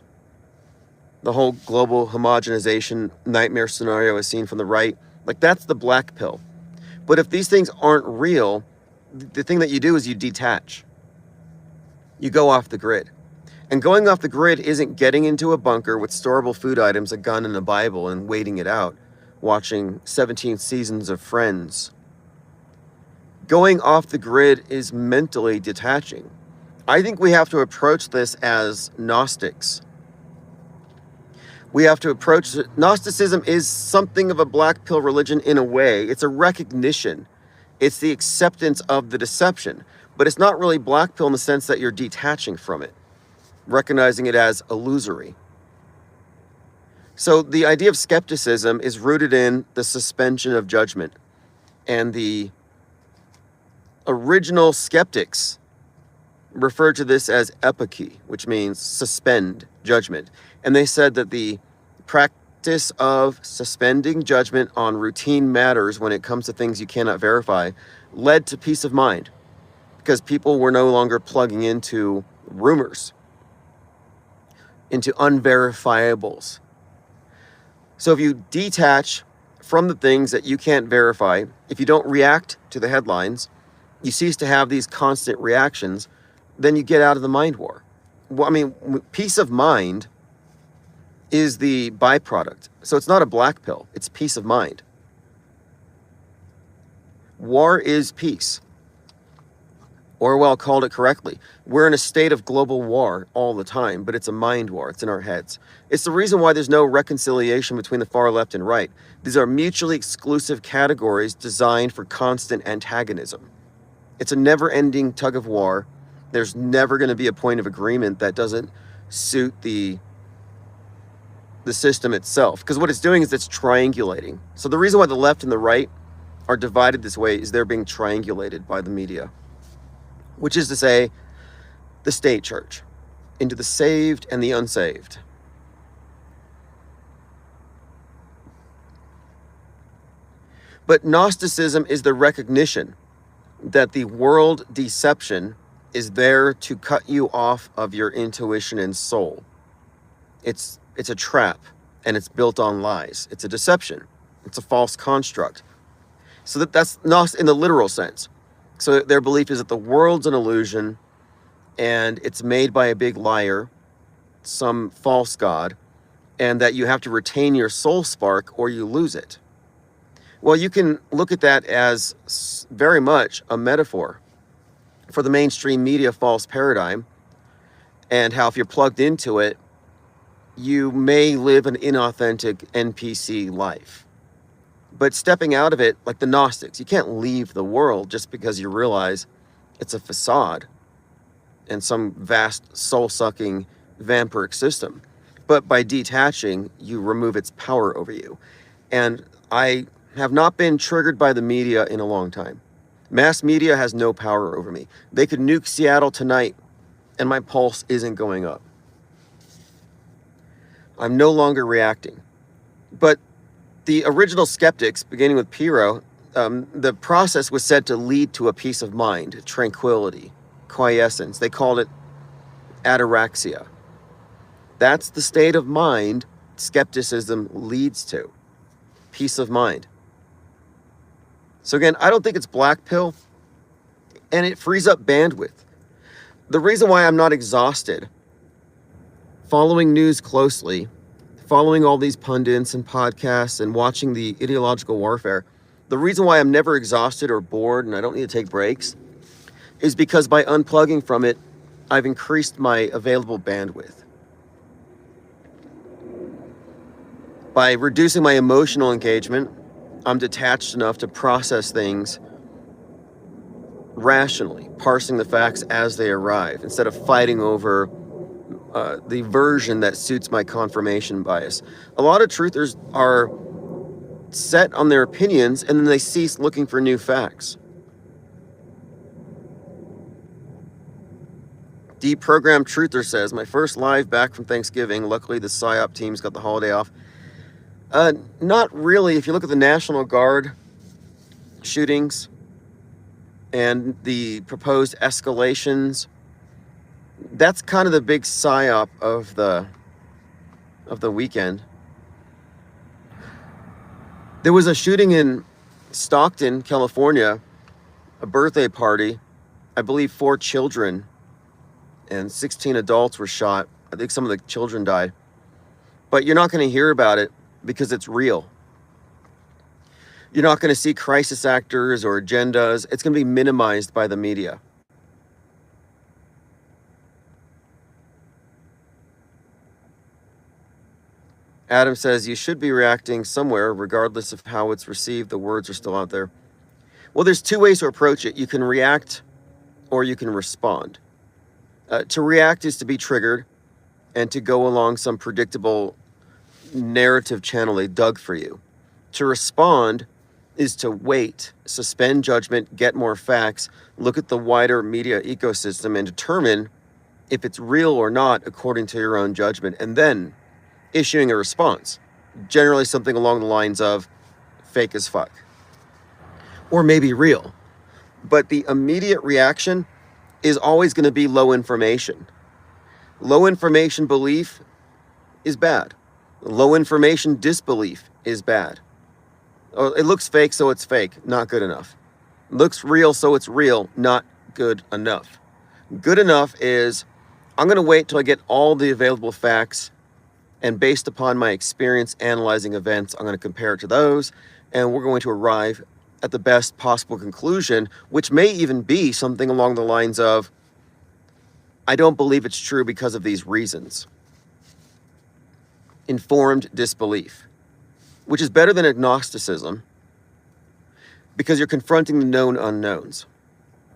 the whole global homogenization nightmare scenario is seen from the right. Like, that's the black pill. But if these things aren't real, the thing that you do is you detach. You go off the grid. And going off the grid isn't getting into a bunker with storable food items, a gun, and a Bible and waiting it out, watching 17 seasons of Friends. Going off the grid is mentally detaching. I think we have to approach this as Gnostics. We have to approach it. Gnosticism is something of a black pill religion in a way. It's a recognition. It's the acceptance of the deception. But it's not really black pill in the sense that you're detaching from it, recognizing it as illusory. So the idea of skepticism is rooted in the suspension of judgment. And the original skeptics referred to this as epoche, which means suspend judgment. And they said that the practice of suspending judgment on routine matters when it comes to things you cannot verify led to peace of mind because people were no longer plugging into rumors, into unverifiables. So if you detach from the things that you can't verify, if you don't react to the headlines, you cease to have these constant reactions, then you get out of the mind war. Well, I mean, peace of mind is the byproduct. So it's not a black pill, it's peace of mind. War is peace. Orwell called it correctly. We're in a state of global war all the time, but it's a mind war. It's in our heads. It's the reason why there's no reconciliation between the far left and right. These are mutually exclusive categories designed for constant antagonism. It's a never-ending tug of war. There's never going to be a point of agreement that doesn't suit the system itself. Because what it's doing is it's triangulating. So the reason why the left and the right are divided this way is they're being triangulated by the media. Which is to say, the state church, into the saved and the unsaved. But Gnosticism is the recognition that the world deception is there to cut you off of your intuition and soul. It's a trap, and it's built on lies. It's a deception. It's a false construct. So that's not in the literal sense. So their belief is that the world's an illusion, and it's made by a big liar, some false god, and that you have to retain your soul spark or you lose it. Well, you can look at that as very much a metaphor for the mainstream media false paradigm, and how if you're plugged into it, you may live an inauthentic NPC life. But stepping out of it, like the Gnostics, you can't leave the world just because you realize it's a facade and some vast soul-sucking vampiric system. But by detaching, you remove its power over you. And I have not been triggered by the media in a long time. Mass media has no power over me. They could nuke Seattle tonight, and my pulse isn't going up. I'm no longer reacting. But the original skeptics, beginning with Pyrrho, the process was said to lead to a peace of mind, tranquility, quiescence. They called it ataraxia. That's the state of mind skepticism leads to. Peace of mind. So again, I don't think it's black pill, and it frees up bandwidth. The reason why I'm not exhausted following news closely, following all these pundits and podcasts and watching the ideological warfare, the reason why I'm never exhausted or bored and I don't need to take breaks is because by unplugging from it, I've increased my available bandwidth. By reducing my emotional engagement, I'm detached enough to process things rationally, parsing the facts as they arrive, instead of fighting over the version that suits my confirmation bias. A lot of truthers are set on their opinions, and then they cease looking for new facts. Deprogrammed Truther says, my first live back from Thanksgiving. Luckily, the PSYOP team's got the holiday off. Not really. If you look at the National Guard shootings and the proposed escalations, that's kind of the big PSYOP of the weekend. There was a shooting in Stockton, California, a birthday party. I believe 4 children and 16 adults were shot. I think some of the children died. But you're not going to hear about it because it's real. You're not going to see crisis actors or agendas. It's going to be minimized by the media. Adam says, you should be reacting somewhere regardless of how it's received. The words are still out there. Well, there's 2 ways to approach it. You can react or you can respond. To react is to be triggered and to go along some predictable narrative channel they dug for you. To respond is to wait, suspend judgment, get more facts, look at the wider media ecosystem and determine if it's real or not according to your own judgment, and then issuing a response. Generally something along the lines of fake as fuck. Or maybe real. But the immediate reaction is always going to be low information. Low information belief is bad. Low information disbelief is bad. It looks fake, so it's fake. Not good enough. It looks real, so it's real. Not good enough. Good enough is, I'm going to wait till I get all the available facts, and based upon my experience analyzing events, I'm going to compare it to those, and we're going to arrive at the best possible conclusion, which may even be something along the lines of, I don't believe it's true because of these reasons. Informed disbelief, which is better than agnosticism because you're confronting the known unknowns.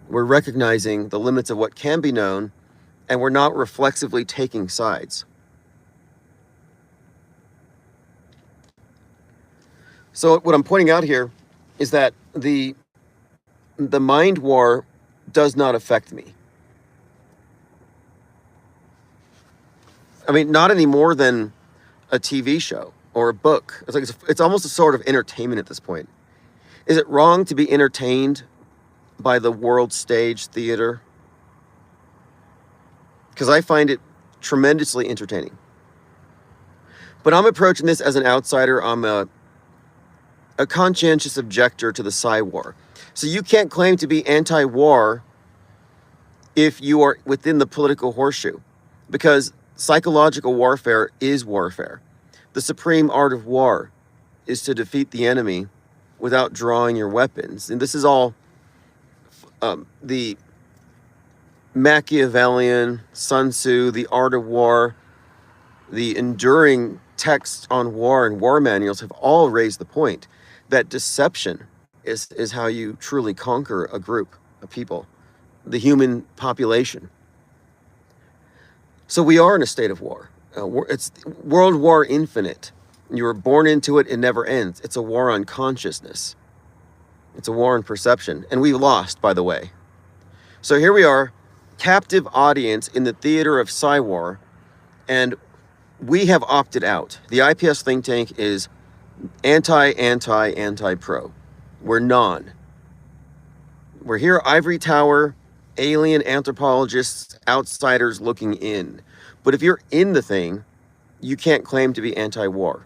We're recognizing the limits of what can be known, and we're not reflexively taking sides. So what I'm pointing out here is that the mind war does not affect me. I mean, not any more than a TV show or a book. It's almost a sort of entertainment at this point. Is it wrong to be entertained by the world stage theater? because I find it tremendously entertaining. But I'm approaching this as an outsider. I'm a conscientious objector to the Psy-War. So you can't claim to be anti-war if you are within the political horseshoe, because psychological warfare is warfare. The supreme art of war is to defeat the enemy without drawing your weapons. And this is all the Machiavellian, Sun Tzu, the art of war, the enduring texts on war and war manuals have all raised the point that deception is how you truly conquer a group of people, the human population. So we are in a state of war. It's World War Infinite. You were born into it, it never ends. It's a war on consciousness. It's a war on perception. And we lost, by the way. So here we are, captive audience in the theater of Psy-War, and we have opted out. The IPS think tank is anti-pro. We're non. We're here, ivory tower, alien anthropologists, outsiders looking in. But if you're in the thing, you can't claim to be anti-war.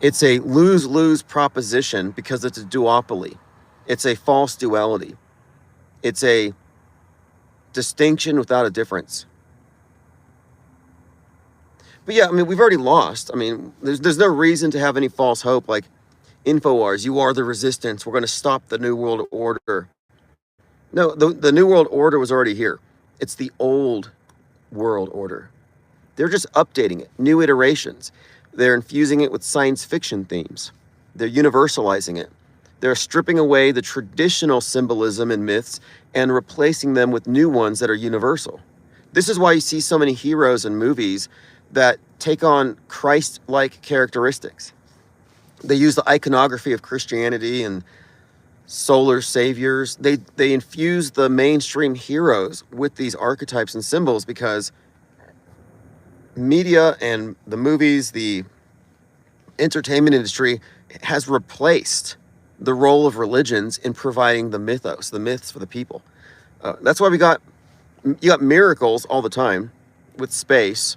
It's a lose-lose proposition because it's a duopoly. It's a false duality. It's a distinction without a difference. But yeah, I mean, we've already lost. I mean, there's no reason to have any false hope like InfoWars, you are the resistance, we're going to stop the New World Order. No, the New World Order was already here. It's the old world order. They're just updating it, new iterations. They're infusing it with science fiction themes. They're universalizing it. They're stripping away the traditional symbolism and myths and replacing them with new ones that are universal. This is why you see so many heroes in movies that take on Christ-like characteristics. They use the iconography of Christianity and solar saviors. They infuse the mainstream heroes with these archetypes and symbols because media and the movies, the entertainment industry has replaced the role of religions in providing the mythos, the myths for the people. That's why you got miracles all the time with space.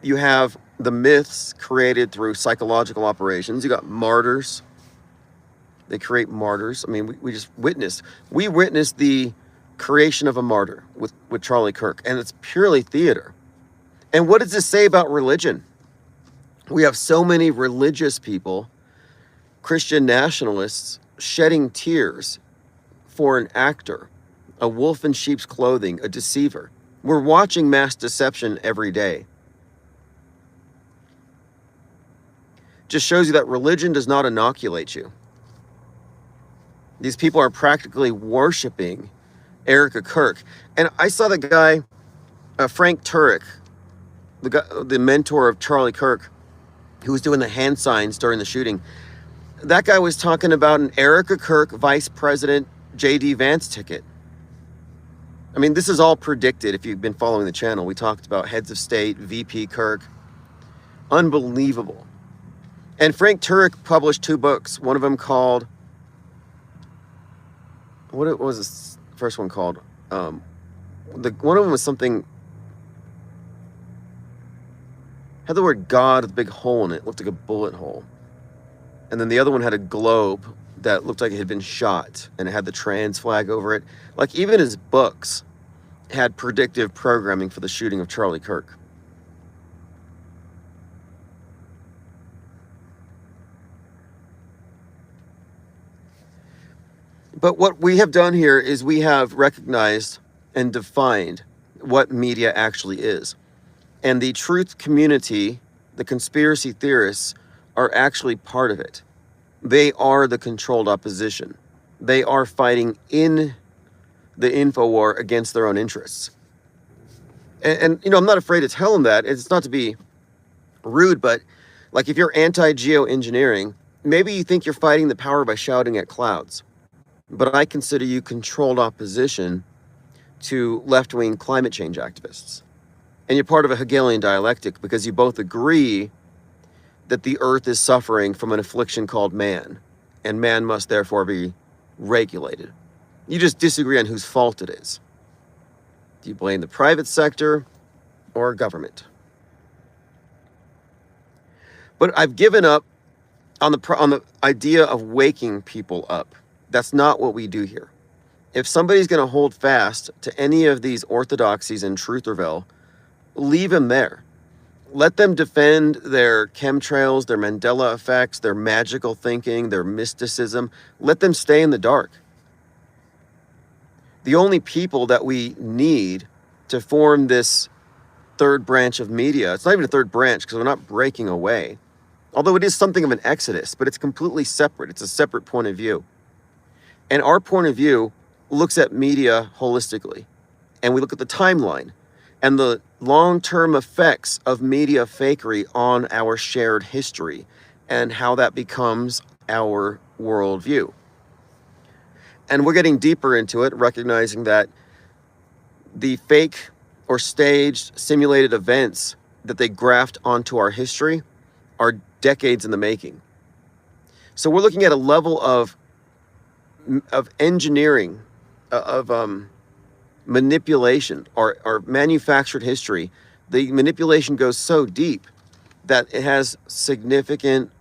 You have the myths created through psychological operations. You got martyrs. They create martyrs. I mean, we just witnessed. We witnessed the creation of a martyr with Charlie Kirk, and it's purely theater. And what does this say about religion? We have so many religious people, Christian nationalists, shedding tears for an actor, a wolf in sheep's clothing, a deceiver. We're watching mass deception every day. Just shows you that religion does not inoculate you. These people are practically worshiping Erica Kirk. And I saw the guy, Frank Turek, the mentor of Charlie Kirk, who was doing the hand signs during the shooting. That guy was talking about an Erica Kirk Vice President J.D. Vance ticket. I mean, this is all predicted if you've been following the channel. We talked about heads of state, VP Kirk. Unbelievable. And Frank Turek published 2 books. One of them called, what was this first one called? One of them was something, had the word God with a big hole in it. It looked like a bullet hole. And then the other one had a globe that looked like it had been shot, and it had the trans flag over it. Like, even his books had predictive programming for the shooting of Charlie Kirk. But what we have done here is we have recognized and defined what media actually is. And the truth community, the conspiracy theorists, are actually part of it. They are the controlled opposition. They are fighting in the info war against their own interests. And you know, I'm not afraid to tell them that. It's not to be rude, but like if you're anti-geoengineering, maybe you think you're fighting the power by shouting at clouds. But I consider you controlled opposition to left-wing climate change activists. And you're part of a Hegelian dialectic because you both agree that the earth is suffering from an affliction called man, and man must therefore be regulated. You just disagree on whose fault it is. Do you blame the private sector or government? But I've given up on the idea of waking people up. That's not what we do here. If somebody's going to hold fast to any of these orthodoxies in Trutherville, leave them there. Let them defend their chemtrails, their Mandela effects, their magical thinking, their mysticism. Let them stay in the dark. The only people that we need to form this third branch of media, it's not even a third branch because we're not breaking away. Although it is something of an exodus, but it's completely separate. It's a separate point of view. And our point of view looks at media holistically. And we look at the timeline and the long-term effects of media fakery on our shared history and how that becomes our worldview. And we're getting deeper into it, recognizing that the fake or staged simulated events that they graft onto our history are decades in the making. So we're looking at a level of engineering, of manipulation, or manufactured history. The manipulation goes so deep that it has significant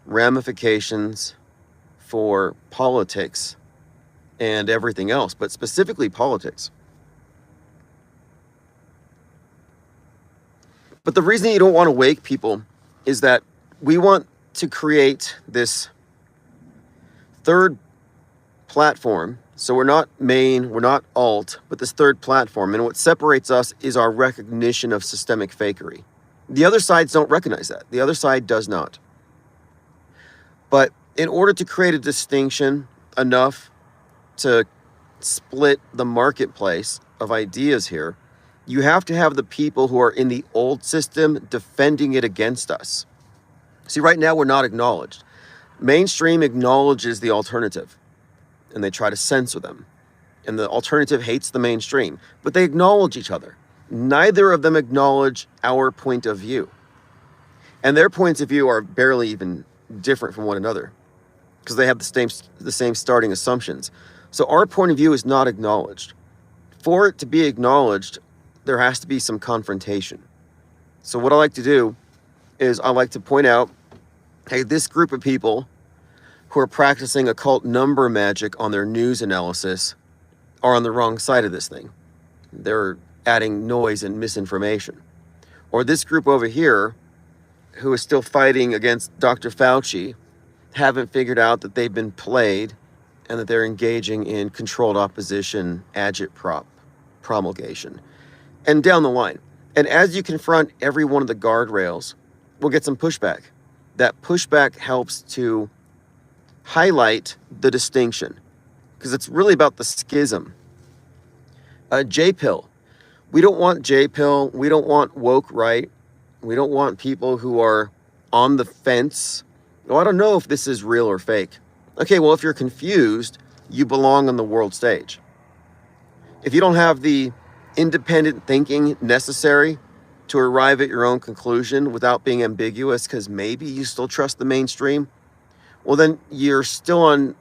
ramifications for politics and everything else, but specifically politics. But the reason you don't want to wake people is that we want to create this third platform. So we're not main, we're not alt, but this third platform. And what separates us is our recognition of systemic fakery. The other sides don't recognize that. The other side does not. But in order to create a distinction enough to split the marketplace of ideas here, you have to have the people who are in the old system defending it against us. See, right now we're not acknowledged. Mainstream acknowledges the alternative, and they try to censor them. And the alternative hates the mainstream, but they acknowledge each other. Neither of them acknowledge our point of view. And their points of view are barely even different from one another because they have the same starting assumptions. So our point of view is not acknowledged. For it to be acknowledged, there has to be some confrontation. So what I like to do is I like to point out, hey, this group of people who are practicing occult number magic on their news analysis are on the wrong side of this thing. They're adding noise and misinformation. Or this group over here who is still fighting against Dr. Fauci haven't figured out that they've been played and that they're engaging in controlled opposition, agitprop promulgation, and down the line. And as you confront every one of the guardrails, we'll get some pushback. That pushback helps to highlight the distinction because it's really about the schism. J-Pill. We don't want J-Pill. We don't want woke right. We don't want people who are on the fence. Oh, I don't know if this is real or fake. Okay, well, if you're confused, you belong on the world stage. If you don't have the independent thinking necessary to arrive at your own conclusion without being ambiguous because maybe you still trust the mainstream, well, then you're still on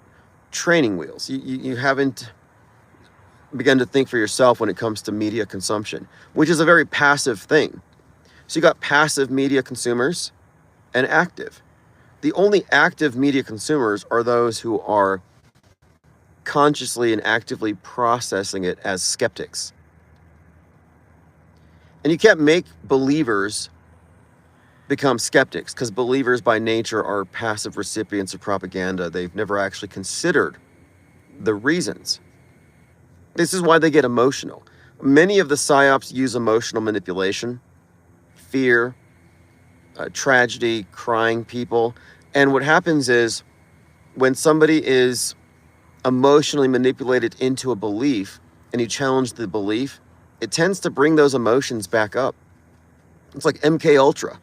training wheels. You haven't begun to think for yourself when it comes to media consumption, which is a very passive thing. So you got passive media consumers and active. The only active media consumers are those who are consciously and actively processing it as skeptics. And you can't make believers become skeptics because believers by nature are passive recipients of propaganda. They've never actually considered the reasons. This is why they get emotional. Many of the psyops use emotional manipulation, fear, tragedy, crying people. And what happens is when somebody is emotionally manipulated into a belief and you challenge the belief, it tends to bring those emotions back up. It's like MK Ultra.